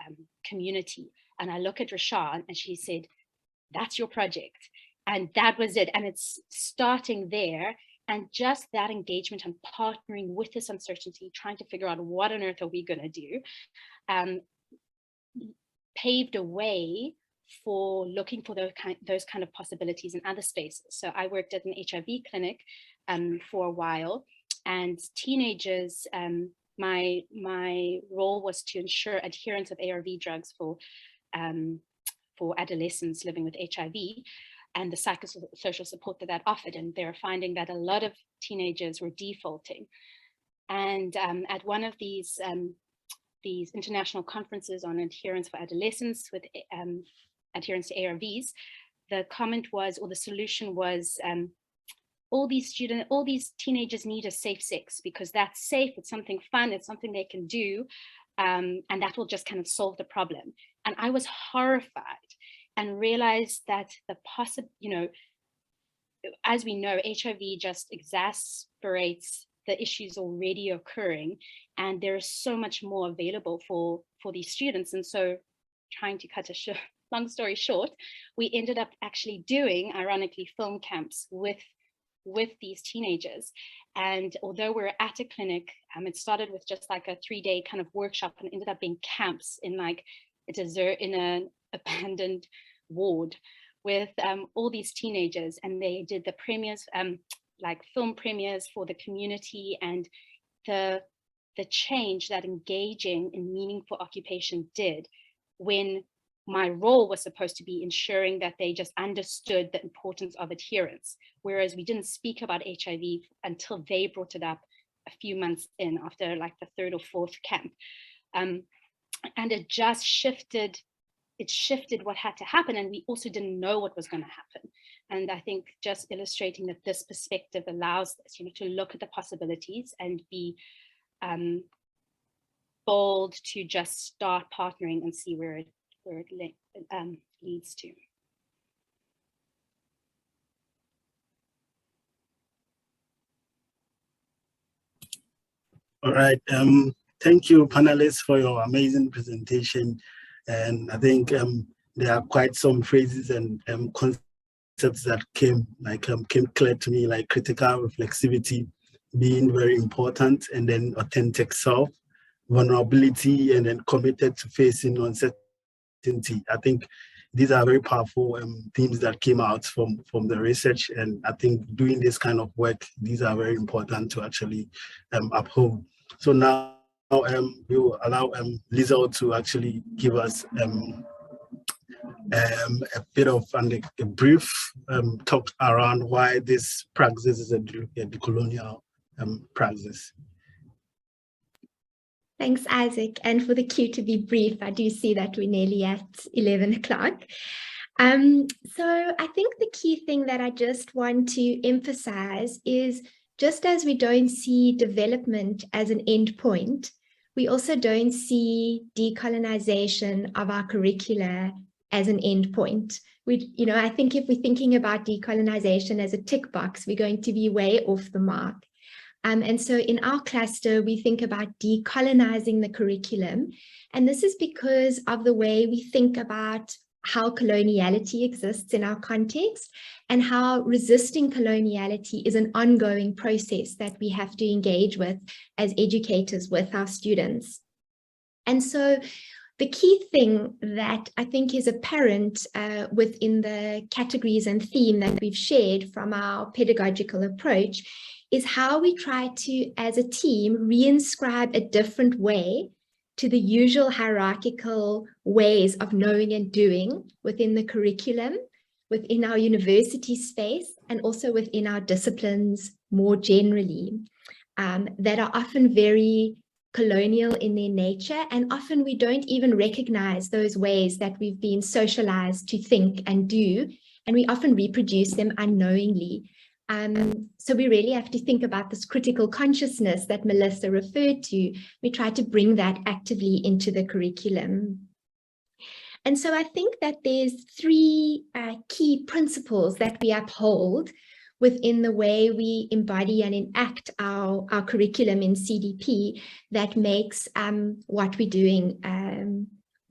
community." And I look at Roshan, and she said, "That's your project." And that was it. And it's starting there. And just that engagement and partnering with this uncertainty, trying to figure out what on earth are we going to do, paved a way for looking for those kind of possibilities in other spaces. So I worked at an HIV clinic for a while, and teenagers, my role was to ensure adherence of ARV drugs for adolescents living with HIV. and the psychosocial support that offered. And they're finding that a lot of teenagers were defaulting. And at one of these international conferences on adherence for adolescents with adherence to ARVs, the comment was, or the solution was, all these teenagers need a safe sex because that's safe, it's something fun, it's something they can do, and that will just kind of solve the problem. And I was horrified and realized that as we know, HIV just exacerbates the issues already occurring, and there is so much more available for these students. And so, trying to cut a long story short, we ended up actually doing, ironically, film camps with these teenagers. And although we're at a clinic, it started with just like a 3-day kind of workshop, and ended up being camps in like in an abandoned ward with all these teenagers. And they did the premieres, like film premieres for the community, and the change that engaging in meaningful occupation did, when my role was supposed to be ensuring that they just understood the importance of adherence, whereas we didn't speak about HIV until they brought it up a few months in, after like the 3rd or 4th camp. And it just shifted what had to happen, and we also didn't know what was going to happen. And I think just illustrating that this perspective allows us, to look at the possibilities and be bold to just start partnering and see where it leads to. All right. Thank you, panelists, for your amazing presentation. And I think there are quite some phrases and concepts that came clear to me, like critical reflexivity being very important, and then authentic self, vulnerability, and then committed to facing uncertainty. I think these are very powerful themes that came out from the research, and I think doing this kind of work, these are very important to actually uphold. So now we will allow Liesl to actually give us a bit of a brief talk around why this praxis is a decolonial praxis. Thanks, Isaac. And for the cue to be brief, I do see that we're nearly at 11 o'clock. So I think the key thing that I just want to emphasize is, just as we don't see development as an end point, we also don't see decolonization of our curricula as an end point. I think if we're thinking about decolonization as a tick box, we're going to be way off the mark. And so in our cluster, we think about decolonizing the curriculum. And this is because of the way we think about how coloniality exists in our context, and how resisting coloniality is an ongoing process that we have to engage with as educators with our students. And so the key thing that I think is apparent within the categories and theme that we've shared from our pedagogical approach is how we try to, as a team, reinscribe a different way to the usual hierarchical ways of knowing and doing within the curriculum, within our university space, and also within our disciplines more generally, that are often very colonial in their nature, and often we don't even recognize those ways that we've been socialized to think and do, and we often reproduce them unknowingly. So we really have to think about this critical consciousness that Melissa referred to. We try to bring that actively into the curriculum. And so I think that there's 3 key principles that we uphold within the way we embody and enact our curriculum in CDP that makes what we're doing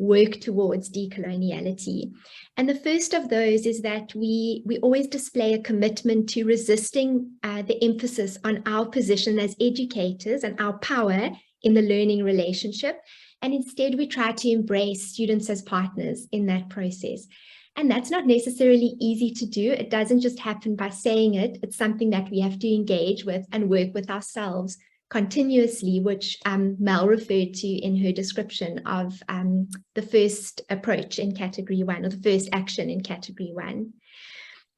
work towards decoloniality. And the first of those is that we always display a commitment to resisting the emphasis on our position as educators and our power in the learning relationship. And instead, we try to embrace students as partners in that process. And that's not necessarily easy to do. It doesn't just happen by saying it. It's something that we have to engage with and work with ourselves continuously, which Mel referred to in her description of the first approach in category 1, or the first action in category 1.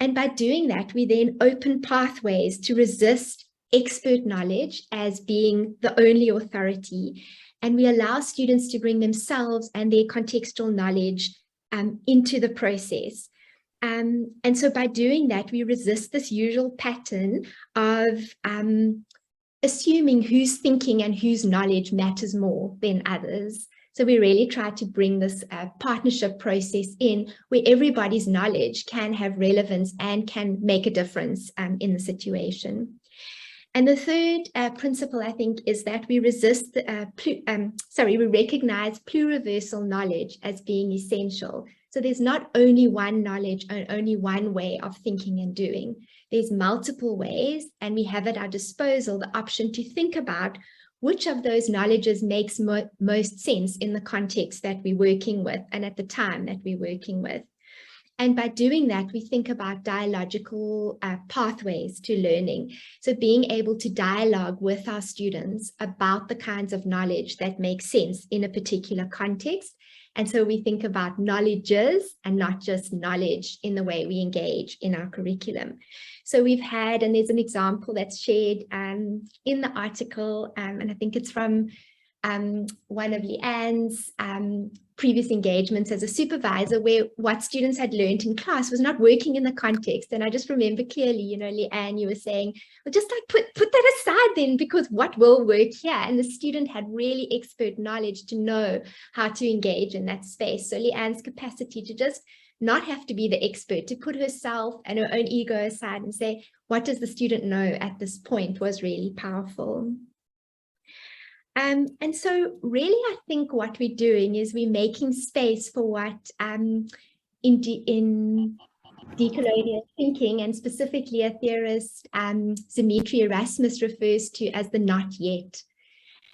And by doing that, we then open pathways to resist expert knowledge as being the only authority. And we allow students to bring themselves and their contextual knowledge into the process. And so by doing that, we resist this usual pattern of assuming whose thinking and whose knowledge matters more than others. So we really try to bring this partnership process in where everybody's knowledge can have relevance and can make a difference in the situation. And the third principle, I think, is that we resist, we recognize pluriversal knowledge as being essential. So there's not only one knowledge and only one way of thinking and doing. There's multiple ways, and we have at our disposal the option to think about which of those knowledges makes most sense in the context that we're working with and at the time that we're working with. And by doing that, we think about dialogical pathways to learning. So being able to dialogue with our students about the kinds of knowledge that make sense in a particular context. And so we think about knowledges and not just knowledge in the way we engage in our curriculum. So we've had, and there's an example that's shared in the article, and I think it's from one of Leanne's previous engagements as a supervisor, where what students had learned in class was not working in the context. And I just remember clearly, you know, Leanne, you were saying, well, just like put that aside then, because what will work here? And the student had really expert knowledge to know how to engage in that space. So Leanne's capacity to just not have to be the expert, to put herself and her own ego aside and say, what does the student know at this point, was really powerful. And so really, I think what we're doing is we're making space for what in decolonial thinking, and specifically a theorist, Dimitri Erasmus, refers to as the not yet.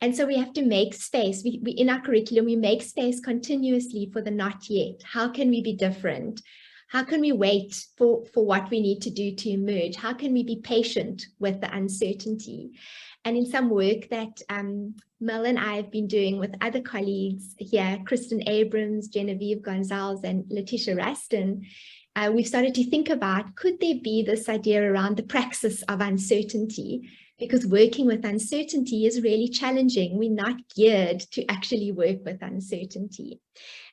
And so we have to make space. We in our curriculum, we make space continuously for the not yet. How can we be different? How can we wait for what we need to do to emerge? How can we be patient with the uncertainty? And in some work that Mel and I have been doing with other colleagues here, Kristen Abrams, Genevieve Gonzalez, and Letitia Raston, we've started to think about, could there be this idea around the praxis of uncertainty? Because working with uncertainty is really challenging. We're not geared to actually work with uncertainty.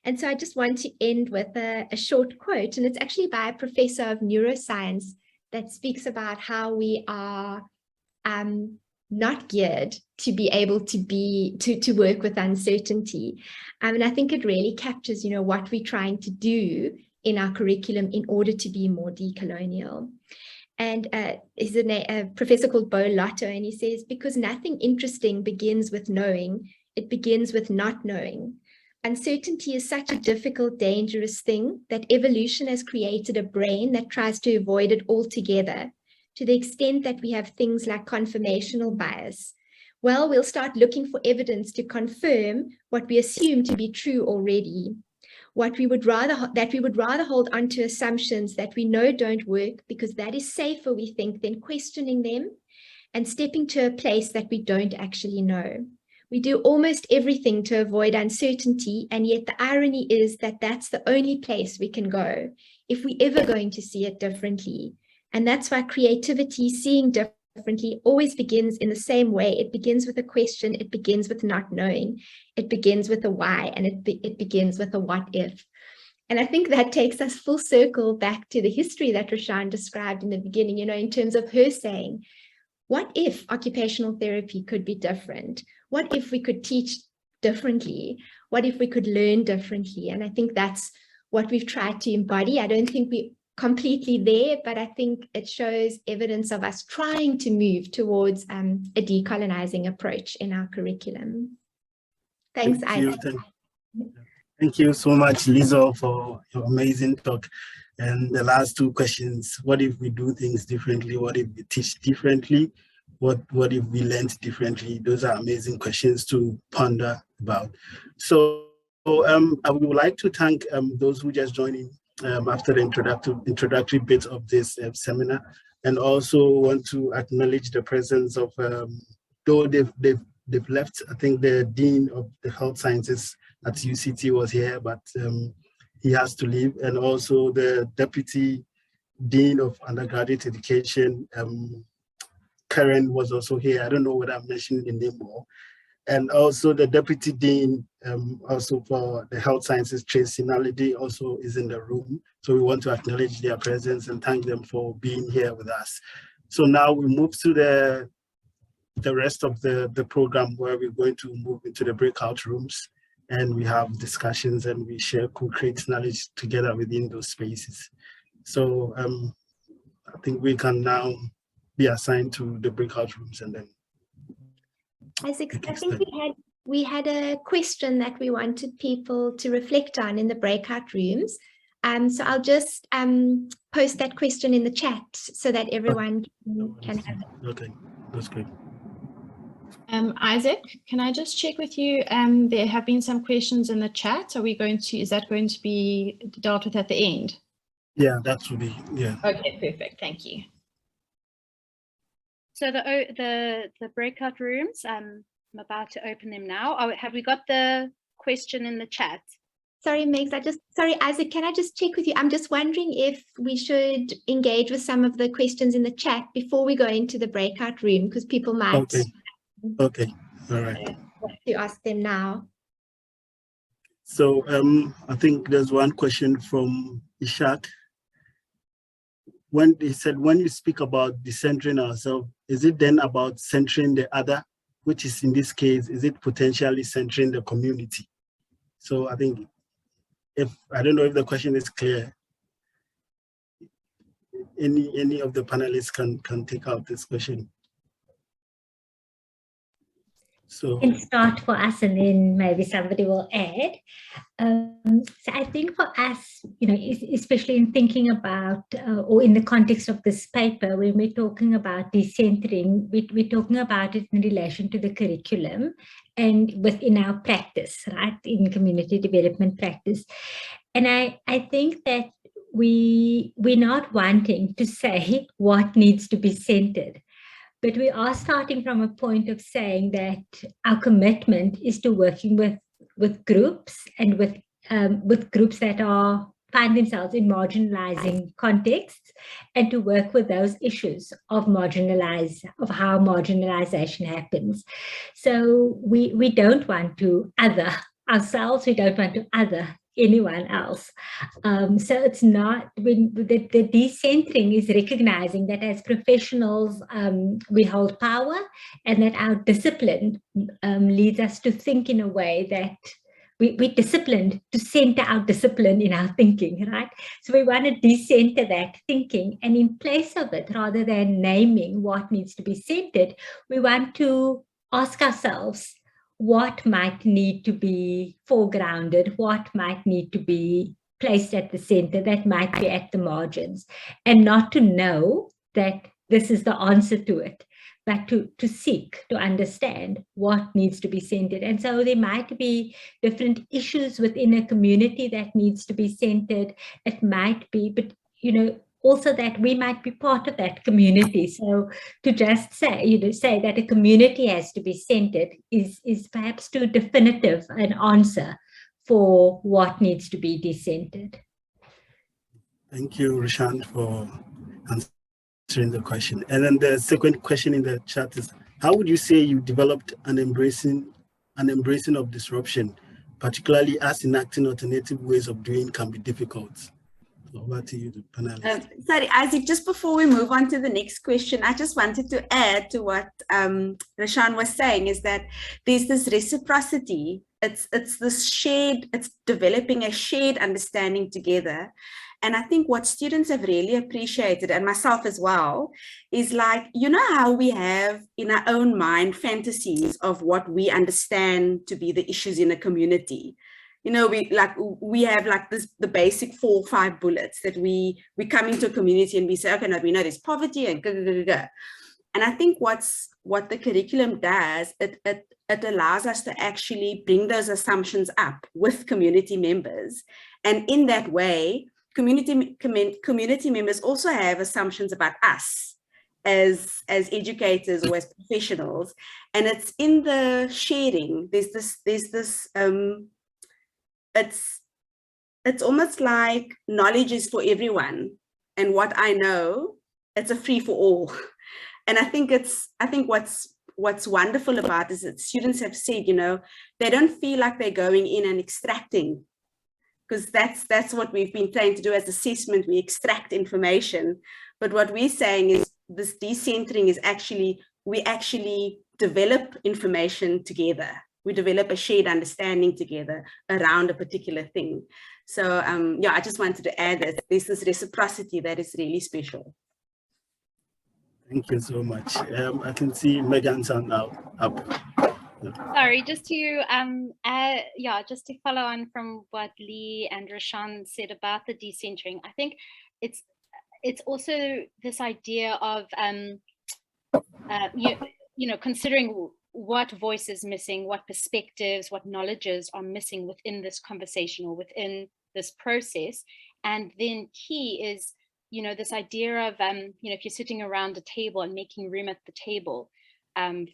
And so I just want to end with a short quote, and it's actually by a professor of neuroscience that speaks about how we are not geared to be able to work with uncertainty. And I think it really captures, you know, what we're trying to do in our curriculum in order to be more decolonial. And he's a professor called Bo Lotto, and he says, because nothing interesting begins with knowing, it begins with not knowing. Uncertainty is such a difficult, dangerous thing that evolution has created a brain that tries to avoid it altogether, to the extent that we have things like confirmational bias. Well, we'll start looking for evidence to confirm what we assume to be true already. We would rather hold on to assumptions that we know don't work, because that is safer, we think, than questioning them and stepping to a place that we don't actually know. We do almost everything to avoid uncertainty, and yet the irony is that that's the only place we can go if we're ever going to see it differently. And that's why creativity, seeing differently, always begins in the same way. It begins with a question, it begins with not knowing, it begins with a why, and it begins with a what if. And I think that takes us full circle back to the history that Roshan described in the beginning, you know, in terms of her saying, what if occupational therapy could be different? What if we could teach differently? What if we could learn differently? And I think that's what we've tried to embody. I don't think we're completely there, but I think it shows evidence of us trying to move towards a decolonizing approach in our curriculum. Thanks, Isaac. Thank you so much, Lizo, for your amazing talk. And the last two questions: what if we do things differently? What if we teach differently? What if we learn differently? Those are amazing questions to ponder about. So I would like to thank those who just joined in after the introductory bit of this seminar, and also want to acknowledge the presence of, though they've left, I think the Dean of the Health Sciences at UCT was here, but he has to leave, and also the Deputy Dean of Undergraduate Education. Karen was also here. I don't know whether I'm mentioning the name more. And also the Deputy Dean, also for the Health Sciences, Tracy Naledi, also is in the room. So we want to acknowledge their presence and thank them for being here with us. So now we move to the rest of the program, where we're going to move into the breakout rooms, and we have discussions and we share co-create knowledge together within those spaces. So I think we can now be assigned to the breakout rooms, and then Isaac, I think we had a question that we wanted people to reflect on in the breakout rooms. So I'll just post that question in the chat so that everyone can have it. Okay, that's great. Isaac, can I just check with you? There have been some questions in the chat. Is that going to be dealt with at the end? Yeah, that would be, yeah. Okay, perfect. Thank you. So the breakout rooms, I'm about to open them now. Oh, have we got the question in the chat? Sorry, Megs, sorry, Isaac, can I just check with you? I'm just wondering if we should engage with some of the questions in the chat before we go into the breakout room, because people might Okay, all right. want to ask them now. So I think there's one question from Ishak. When he said, when you speak about decentering ourselves, is it then about centering the other, which is in this case, is it potentially centering the community? So I think I don't know if the question is clear. Any of the panelists can take out this question. So can start for us and then maybe somebody will add. So I think for us, especially in thinking about, or in the context of this paper, when we're talking about decentering, we're talking about it in relation to the curriculum and within our practice, right, in community development practice. And I think that we're not wanting to say what needs to be centered. But we are starting from a point of saying that our commitment is to working with groups and with groups that find themselves in marginalizing contexts, and to work with those issues of how marginalization happens. So we don't want to other ourselves, we don't want to other anyone else. So it's not, when the decentering is recognizing that as professionals we hold power, and that our discipline leads us to think in a way that we're disciplined to center our discipline in our thinking, right? So we want to decenter that thinking, and in place of it, rather than naming what needs to be centered, we want to ask ourselves, what might need to be foregrounded, what might need to be placed at the center, that might be at the margins, and not to know that this is the answer to it, but to seek to understand what needs to be centered. And so there might be different issues within a community that needs to be centered. It might be, but also that we might be part of that community. So to just say, say that a community has to be centered is perhaps too definitive an answer for what needs to be decentered. Thank you, Roshan, for answering the question. And then the second question in the chat is, how would you say you developed an embracing of disruption, particularly as enacting alternative ways of doing can be difficult? Over to you, the panelists. Sorry, Isaac, just before we move on to the next question, I just wanted to add to what Roshan was saying, is that there's this reciprocity. It's this shared, it's developing a shared understanding together. And I think what students have really appreciated, and myself as well, is like, how we have in our own mind fantasies of what we understand to be the issues in a community. We have like the basic 4 or 5 bullets that we come into a community and we say, okay, no, we know there's poverty and And I think what the curriculum does, it allows us to actually bring those assumptions up with community members. And in that way, community members also have assumptions about us as educators or as professionals. And it's in the sharing, there's this it's almost like knowledge is for everyone. and what I know, it's a free for all. And I think what's wonderful about this is that students have said, you know, they don't feel like they're going in and extracting, because that's what we've been trained to do as assessment. We extract information. But what we're saying is this decentering is actually, we actually develop information together. We develop a shared understanding together around a particular thing. So yeah, I just wanted to add that there's this reciprocity that is really special. Thank you so much. I can see Megan's hand now up. Sorry, just to just to follow on from what Lee and Roshan said about the decentering. I think it's also this idea of you know, considering what voice is missing, what perspectives, what knowledges are missing within this conversation or within this process. And then key is, you know, this idea of, you know, if you're sitting around a table and making room at the table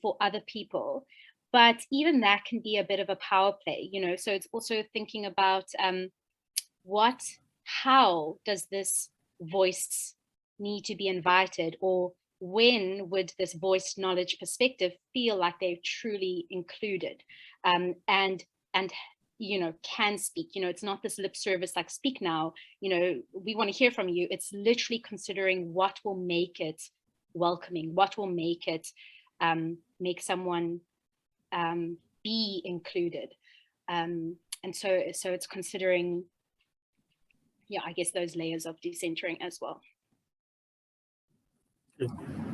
for other people, but even that can be a bit of a power play, you know, so it's also thinking about how does this voice need to be invited, or when would this voiced knowledge perspective feel like they're truly included and you know, can speak. You know, it's not this lip service like speak now, you know, we want to hear from you. It's literally considering what will make it welcoming, what will make it make someone be included. And so it's considering, yeah, I guess those layers of decentering as well.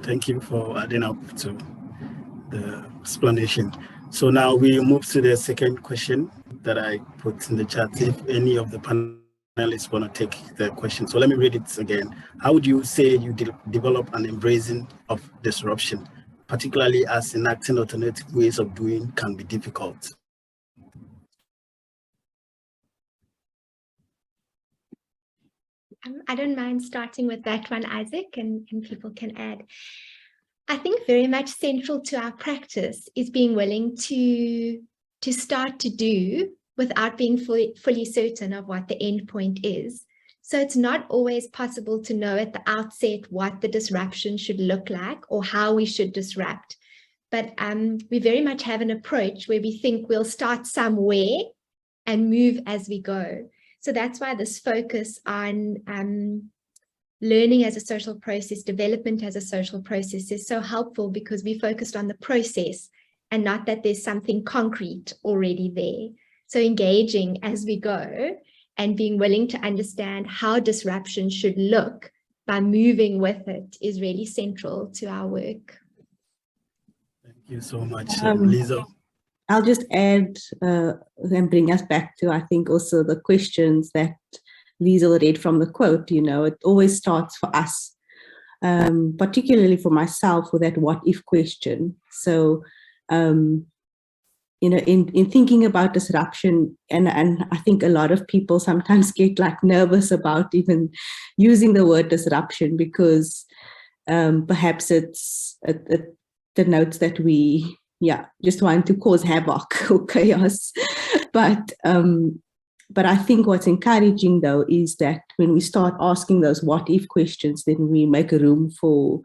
Thank you for adding up to the explanation. So now we move to the second question that I put in the chat. If any of the panelists want to take the question. So let me read it again. How would you say you develop an embracing of disruption, particularly as enacting alternative ways of doing can be difficult? I don't mind starting with that one, Isaac, and people can add. I think very much central to our practice is being willing to start to do without being fully certain of what the end point is. So it's not always possible to know at the outset what the disruption should look like or how we should disrupt. But we very much have an approach where we think we'll start somewhere and move as we go. So that's why this focus on learning as a social process, development as a social process is so helpful, because we focused on the process and not that there's something concrete already there. So engaging as we go and being willing to understand how disruption should look by moving with it is really central to our work. Thank you so much, Lisa. I'll just add and bring us back to, I think, also the questions that Liesel read from the quote. You know, it always starts for us, particularly for myself, with that what if question. So, you know, in thinking about disruption, and I think a lot of people sometimes get like nervous about even using the word disruption, because perhaps it denotes that we just want to cause havoc or chaos. But I think what's encouraging, though, is that when we start asking those what if questions, then we make a room for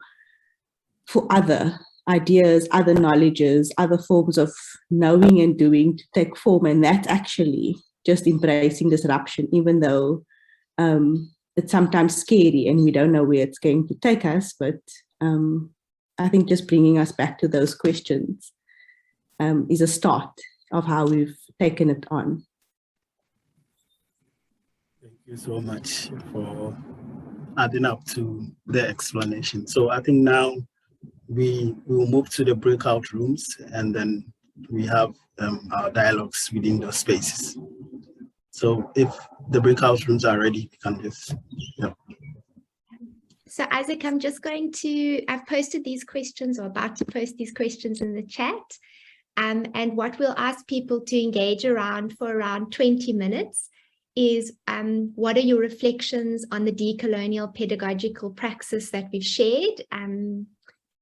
other ideas, other knowledges, other forms of knowing and doing to take form. And that's actually just embracing disruption, even though it's sometimes scary and we don't know where it's going to take us. But I think just bringing us back to those questions is a start of how we've taken it on. Thank you so much for adding up to the explanation. So I think now we will move to the breakout rooms, and then we have our dialogues within those spaces. So if the breakout rooms are ready, we can just, So Isaac, I'm just going to, I've posted these questions, or about to post these questions in the chat. And what we'll ask people to engage around for around 20 minutes is what are your reflections on the decolonial pedagogical praxis that we've shared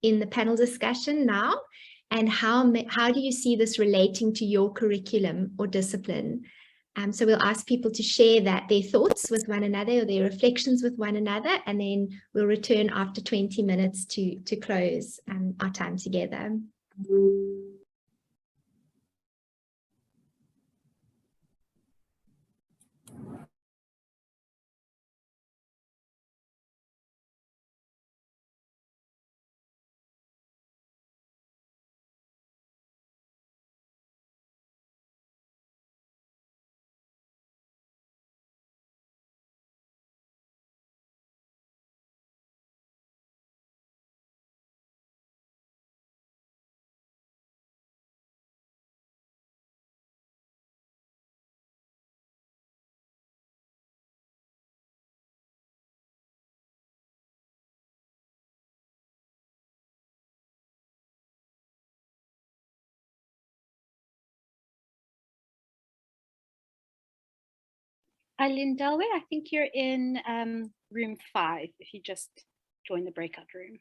in the panel discussion now, and how do you see this relating to your curriculum or discipline? So we'll ask people to share their thoughts with one another or their reflections with one another, and then we'll return after 20 minutes to close our time together. Lindelwe, I think you're in room 5, if you just join the breakout room.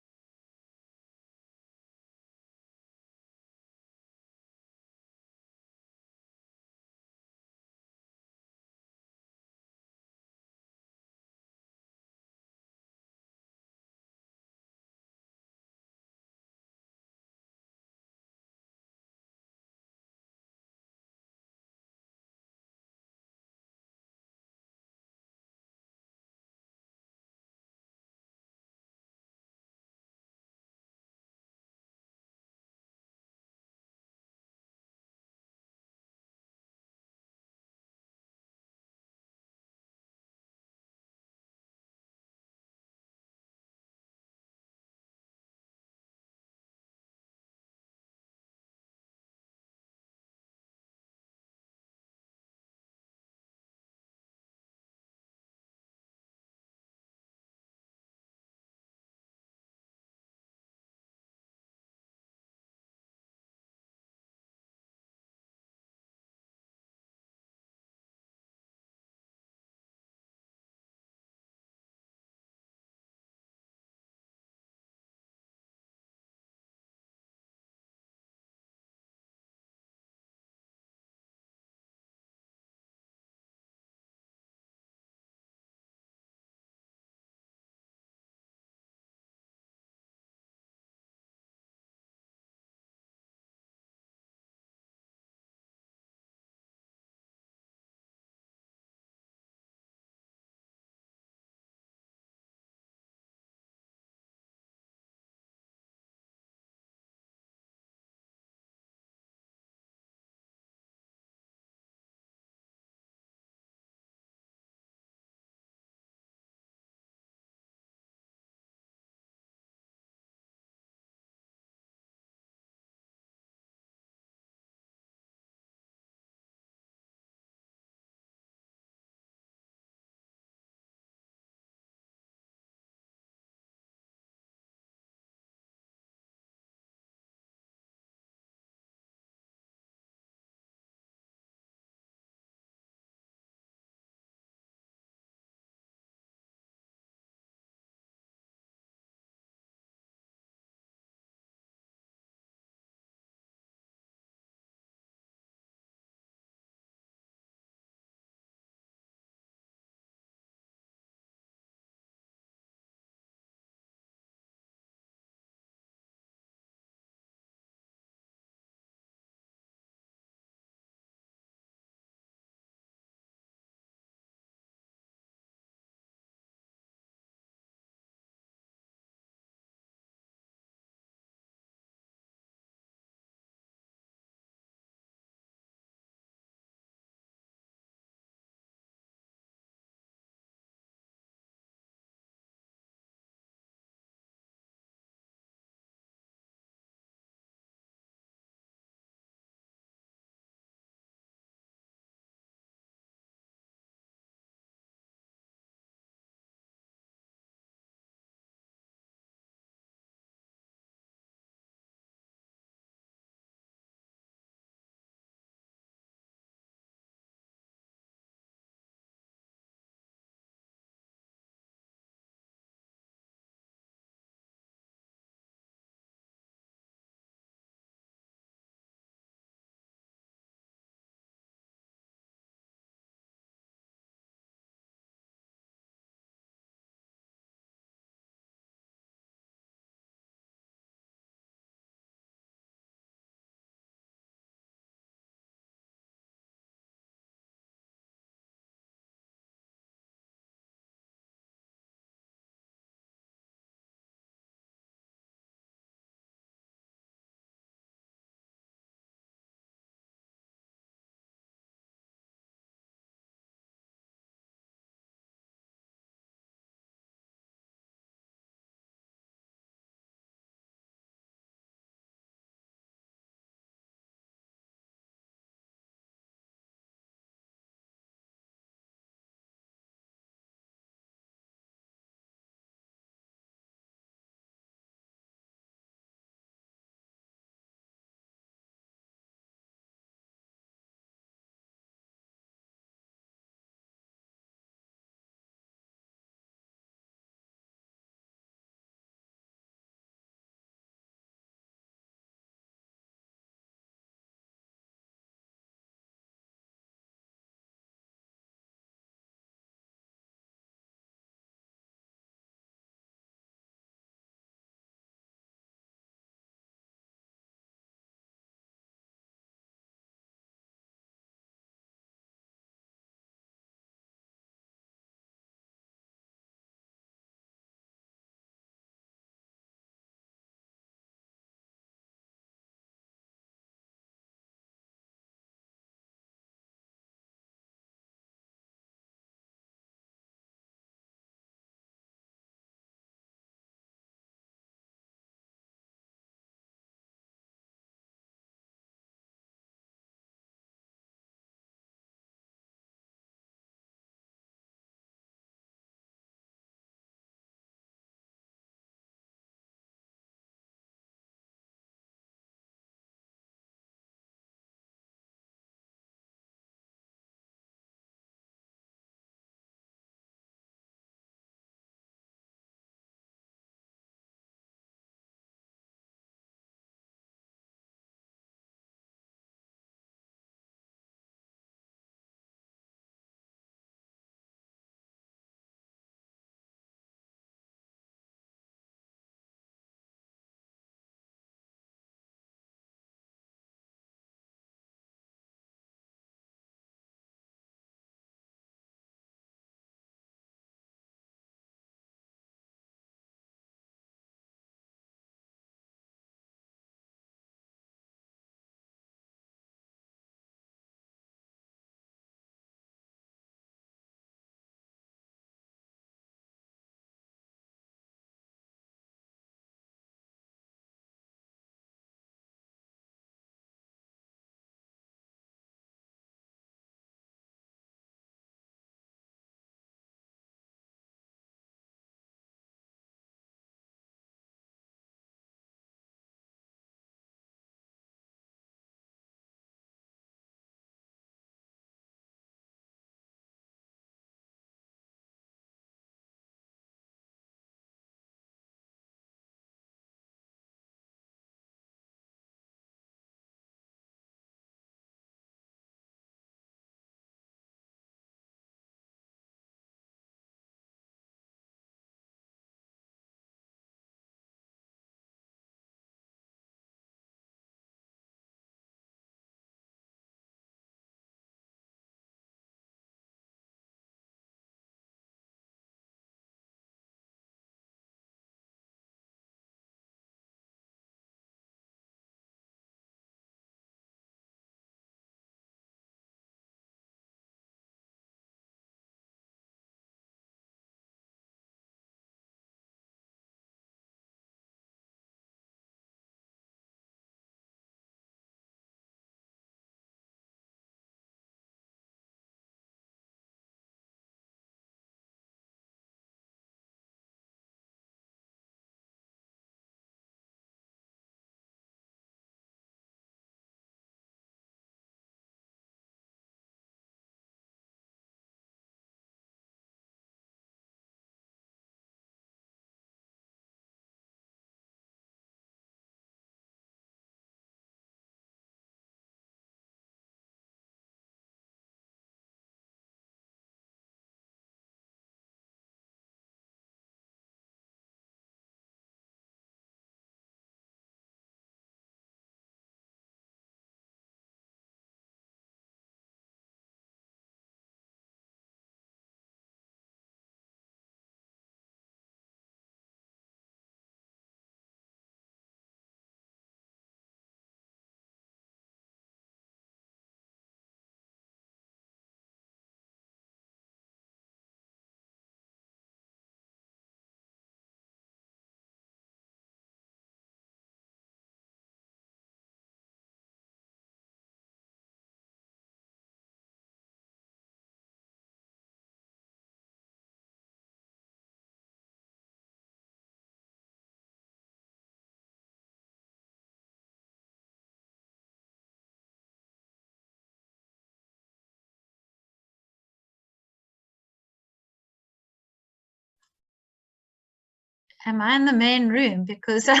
am I in the main room? Because Well,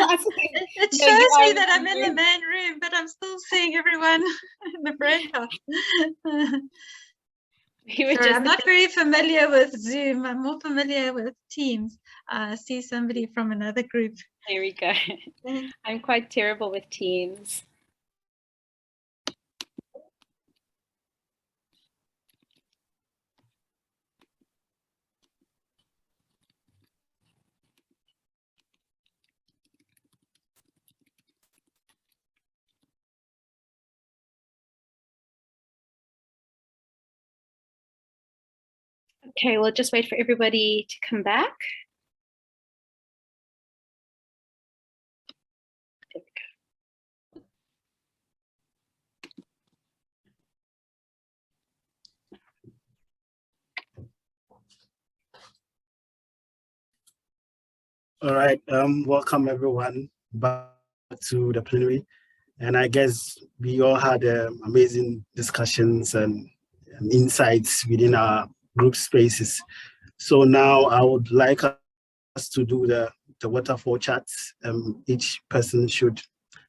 it no, shows you are me in that the I'm in the room. main room, but I'm still seeing everyone in the breakout. We were Sorry, just I'm not very familiar with Zoom. I'm more familiar with Teams. I see somebody from another group. There we go. I'm quite terrible with Teams. Okay, we'll just wait for everybody to come back. There we go. All right, welcome everyone back to the plenary. And I guess we all had amazing discussions and insights within our group spaces. So now I would like us to do the waterfall chats. Each person should,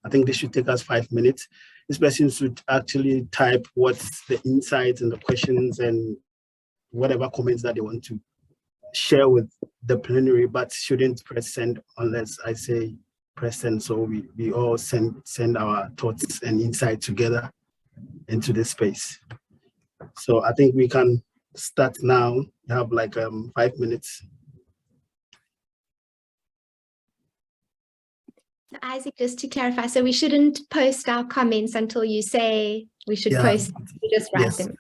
I think this should take us 5 minutes. This person should actually type what's the insights and the questions and whatever comments that they want to share with the plenary, but shouldn't press send unless I say press send. So we all send our thoughts and insight together into this space. So I think we can start now. You have like 5 minutes. Isaac, just to clarify, so we shouldn't post our comments until you say we should post, we just write them.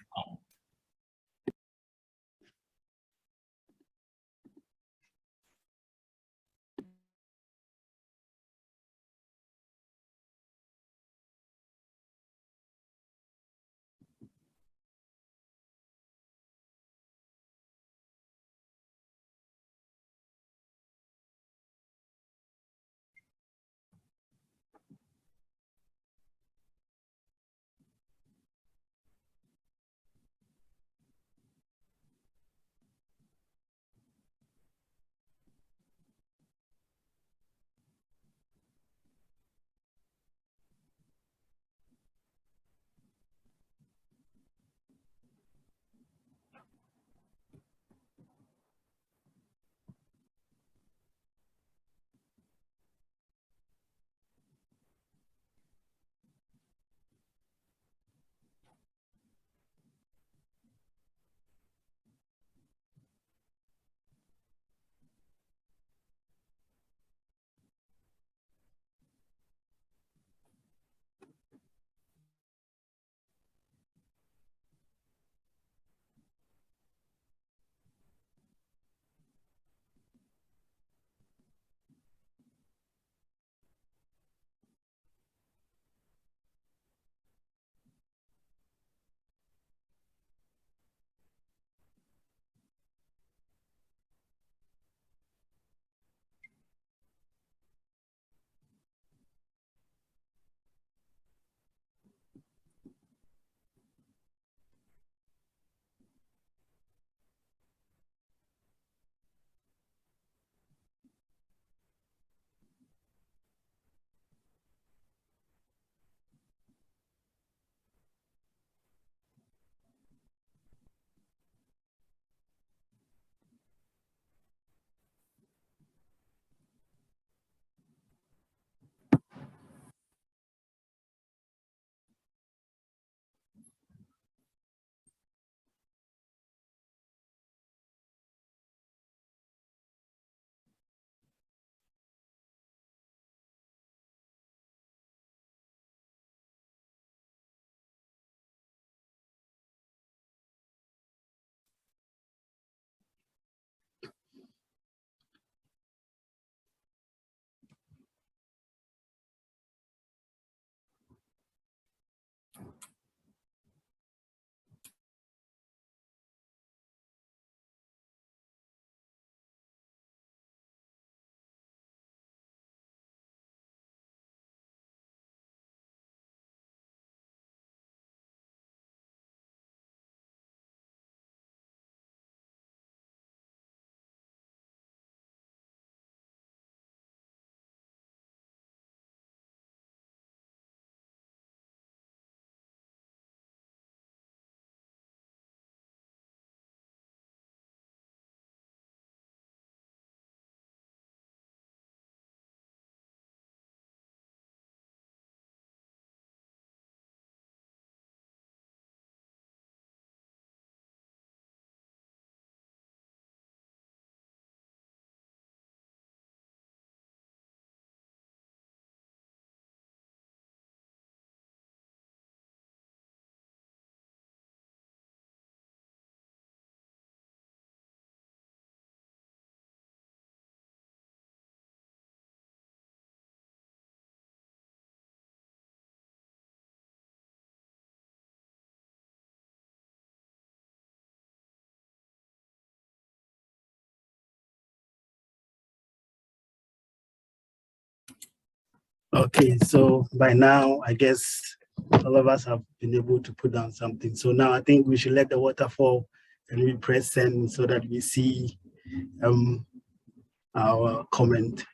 Okay, so by now, I guess all of us have been able to put down something. So now I think we should let the waterfall and we press send so that we see our comment.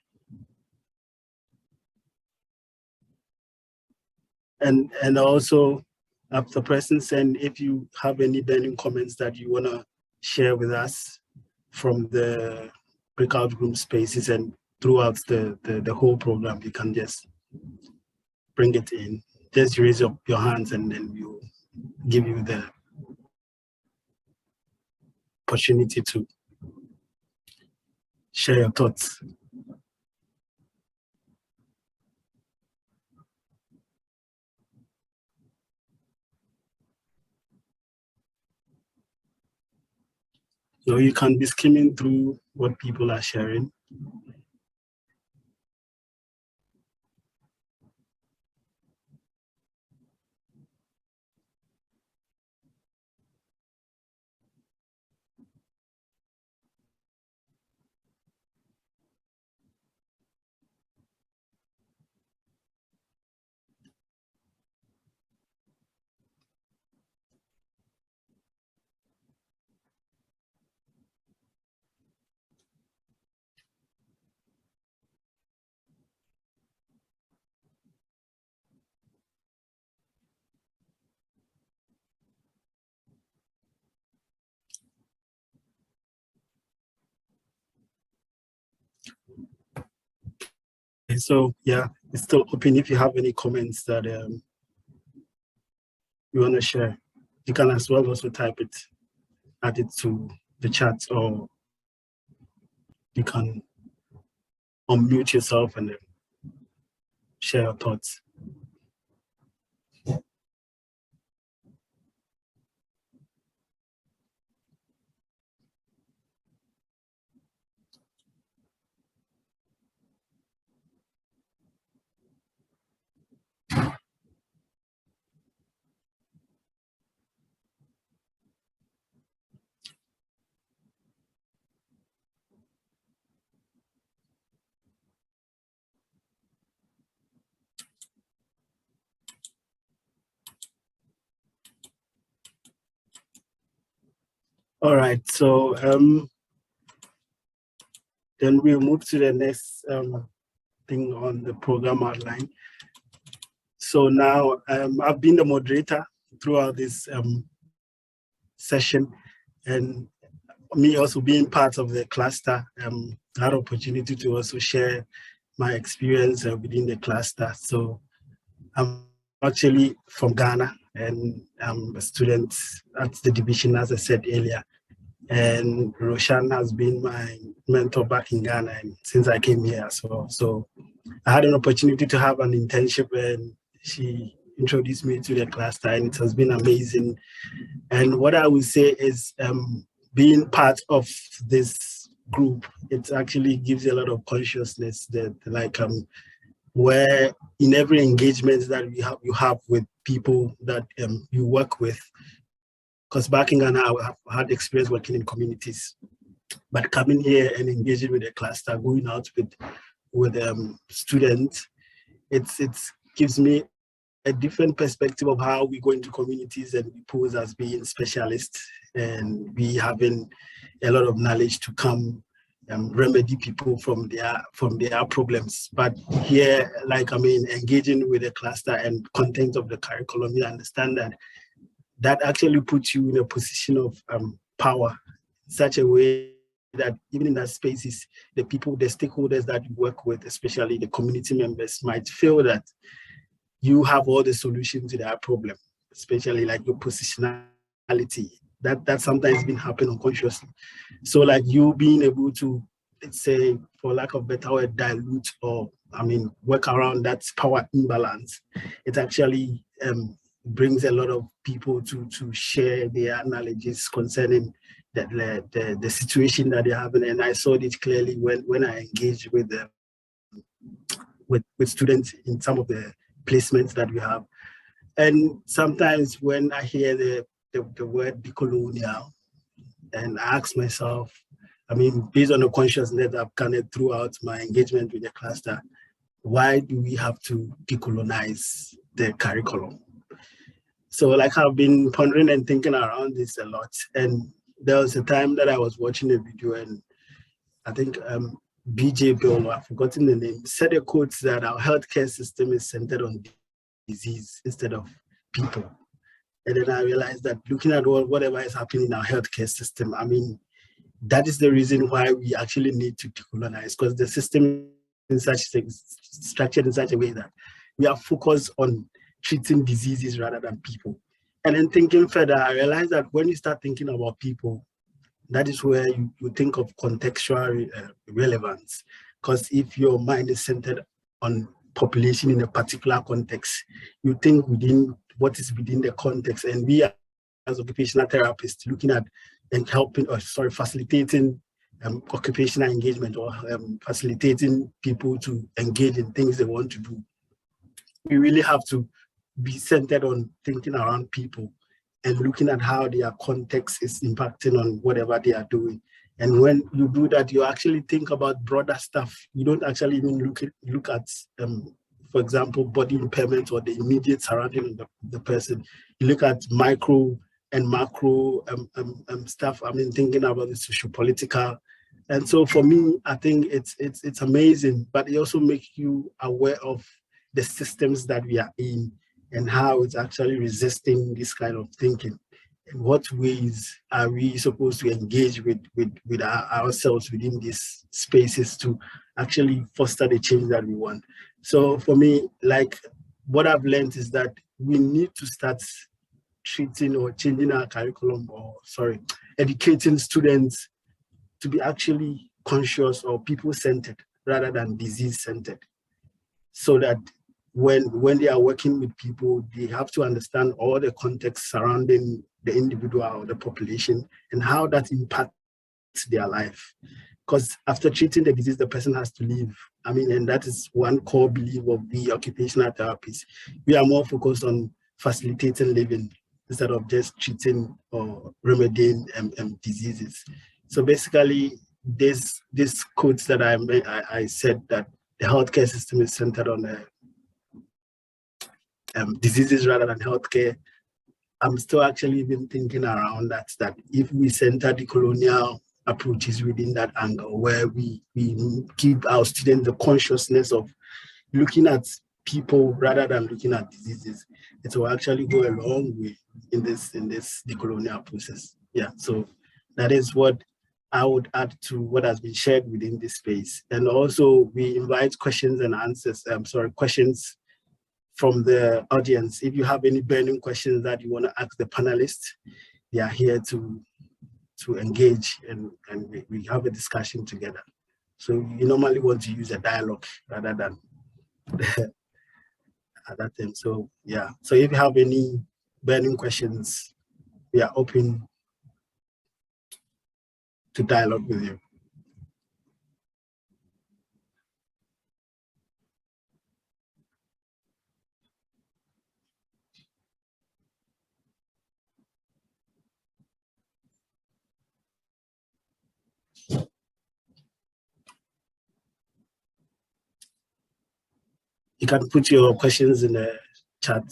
And also after pressing send, if you have any burning comments that you want to share with us from the breakout room spaces and throughout the whole program, you can just bring it in. Just raise up your hands and then we'll give you the opportunity to share your thoughts. So you can be skimming through what people are sharing. So yeah, it's still open. If you have any comments that you want to share, you can as well also type it, add it to the chat, or you can unmute yourself and then share your thoughts. All right, so then we'll move to the next thing on the program outline. So now I've been the moderator throughout this session, and me also being part of the cluster, I had opportunity to also share my experience within the cluster. So I'm actually from Ghana, and I'm a student at the division, as I said earlier. And Roshan has been my mentor back in Ghana and since I came here as well. So I had an opportunity to have an internship, and she introduced me to the cluster, and it has been amazing. And what I would say is being part of this group, it actually gives you a lot of consciousness that like where in every engagement that you have with people that you work with. Because back in Ghana, I had experience working in communities, but coming here and engaging with a cluster, going out with students, it gives me a different perspective of how we go into communities and we pose as being specialists, and we having a lot of knowledge to come remedy people from their problems. But here, like engaging with a cluster and content of the curriculum, you understand that actually puts you in a position of power in such a way that even in that spaces, the people, the stakeholders that you work with, especially the community members, might feel that you have all the solutions to their problem, especially like your positionality. That sometimes been happening unconsciously. So like you being able to, let's say, for lack of better word, dilute or work around that power imbalance, it actually brings a lot of people to share their knowledges concerning the situation that they're having. And I saw it clearly when I engaged with students in some of the placements that we have. And sometimes when I hear the word decolonial, and I ask myself, based on the consciousness I've garnered throughout my engagement with the cluster, why do we have to decolonize the curriculum? So like I've been pondering and thinking around this a lot. And there was a time that I was watching a video, and I think BJ Bill, I've forgotten the name, said a quote that our healthcare system is centered on disease instead of people. And then I realized that looking at whatever is happening in our healthcare system, I mean, that is the reason why we actually need to decolonize, because the system is structured in such a way that we are focused on treating diseases rather than people. And then thinking further, I realized that when you start thinking about people, that is where you think of contextual relevance. Because if your mind is centered on population in a particular context, you think within what is within the context. And we as occupational therapists looking at and helping, facilitating occupational engagement, or facilitating people to engage in things they want to do. We really have to be centered on thinking around people and looking at how their context is impacting on whatever they are doing. And when you do that, you actually think about broader stuff. You don't actually even look at for example, body impairment or the immediate surrounding of the person. You look at micro and macro stuff. I mean, thinking about the socio-political. And so for me, I think it's amazing, but it also makes you aware of the systems that we are in and how it's actually resisting this kind of thinking. In what ways are we supposed to engage with ourselves within these spaces to actually foster the change that we want? So for me, like what I've learned is that we need to start treating or changing our curriculum, or educating students to be actually conscious or people-centered rather than disease-centered, so that when they are working with people, they have to understand all the context surrounding the individual or the population and how that impacts their life. Because after treating the disease, the person has to live. I mean, and that is one core belief of the occupational therapists. We are more focused on facilitating living instead of just treating or remedying diseases. So basically, this quotes that I said, that the healthcare system is centered on diseases rather than healthcare. I'm still actually even thinking around that if we center decolonial approaches within that angle, where we give our students the consciousness of looking at people rather than looking at diseases, it will actually go a long way in this decolonial process. Yeah, so that is what I would add to what has been shared within this space. And also we invite questions and answers, questions from the audience. If you have any burning questions that you want to ask the panelists, they are here to engage and we have a discussion together. So you normally want to use a dialogue rather than at that time. So yeah, so if you have any burning questions, we are open to dialogue with you. You can put your questions in the chat.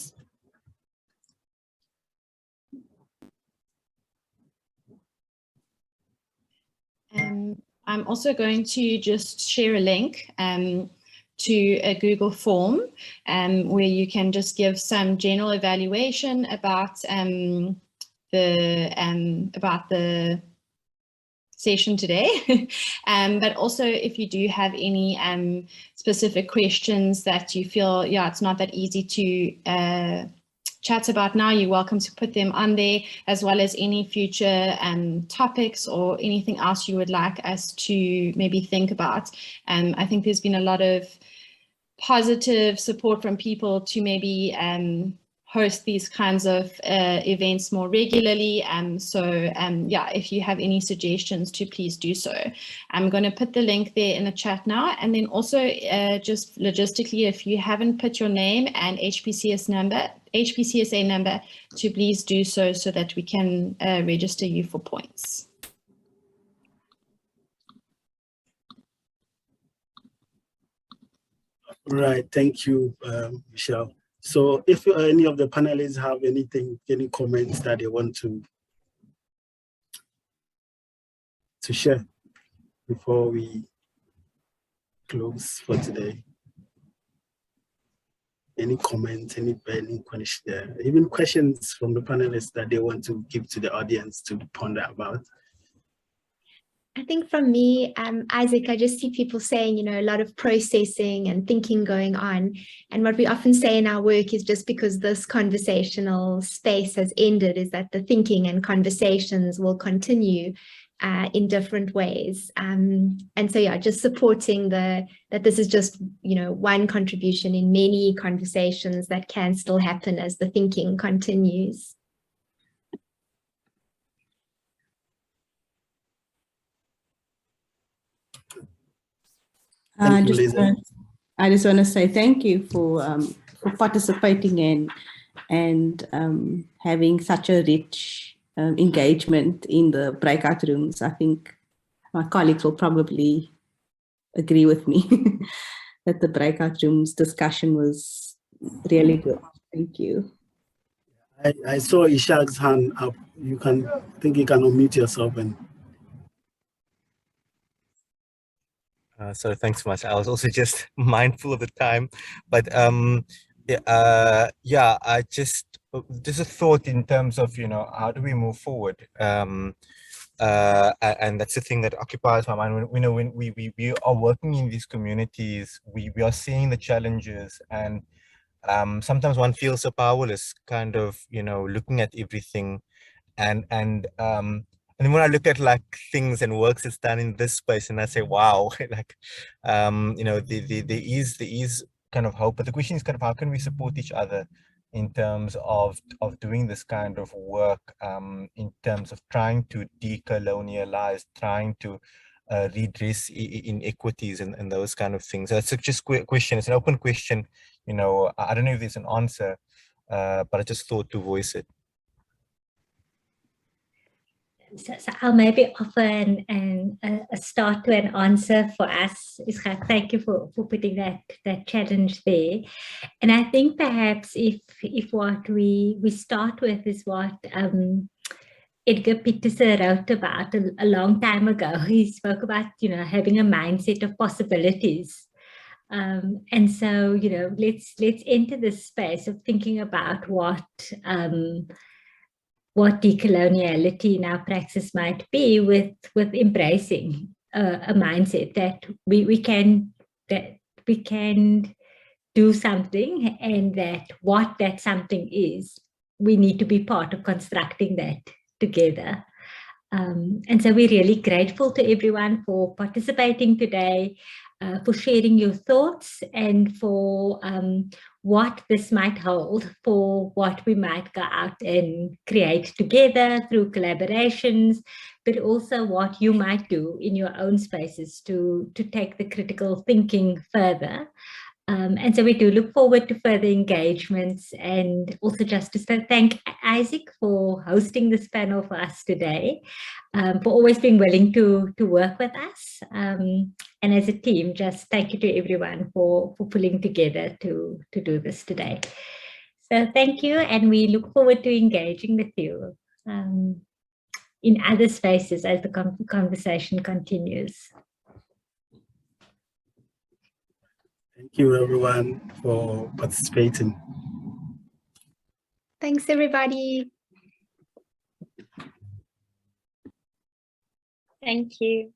I'm also going to just share a link to a Google form where you can just give some general evaluation about the session today. But also if you do have any specific questions that you feel, it's not that easy to chat about now, you're welcome to put them on there, as well as any future topics or anything else you would like us to maybe think about. I think there's been a lot of positive support from people to maybe host these kinds of events more regularly. If you have any suggestions, to please do so. I'm going to put the link there in the chat now. And then also just logistically, if you haven't put your name and HPCSA number, to please do so that we can register you for points. Right, thank you, Michelle. So if any of the panelists have any comments that they want to share before we close for today. Any comments, any burning question, even questions from the panelists that they want to give to the audience to ponder about? I think from me, Isaac, I just see people saying, you know, a lot of processing and thinking going on. And what we often say in our work is just because this conversational space has ended, is that the thinking and conversations will continue in different ways. And so, yeah, just supporting that this is just, you know, one contribution in many conversations that can still happen as the thinking continues. Thank you, Lisa. I just want to say thank you for participating and having such a rich engagement in the breakout rooms. I think my colleagues will probably agree with me that the breakout rooms discussion was really good. Thank you. I saw Ishak's hand up. You can unmute yourself and. So thanks so much. I was also just mindful of the time, but yeah, I just a thought in terms of, you know, how do we move forward? And that's the thing that occupies my mind. When we are working in these communities, we are seeing the challenges, and sometimes one feels so powerless, kind of, you know, looking at everything, and then when I look at like things and works that's done in this space, and I say, wow, like, you know, there is kind of hope. But the question is kind of how can we support each other in terms of doing this kind of work, in terms of trying to decolonialize, trying to redress inequities and those kind of things. So it's just a question. It's an open question. You know, I don't know if there's an answer, but I just thought to voice it. So I'll maybe offer a start to an answer for us. Ishak, thank you for putting that challenge there. And I think perhaps if what we start with is what Edgar Peterson wrote about a long time ago. He spoke about, you know, having a mindset of possibilities. And so, you know, let's enter this space of thinking about what decoloniality in our praxis might be, with embracing a mindset that we can do something, and that what that something is, we need to be part of constructing that together. And so we're really grateful to everyone for participating today, for sharing your thoughts, and for what this might hold for what we might go out and create together through collaborations, but also what you might do in your own spaces to take the critical thinking further. And so we do look forward to further engagements, and also just to thank Isaac for hosting this panel for us today, for always being willing to work with us. And as a team, just thank you to everyone for pulling together to do this today. So thank you, and we look forward to engaging with you in other spaces as the conversation continues. Thank you, everyone, for participating. Thanks, everybody. Thank you.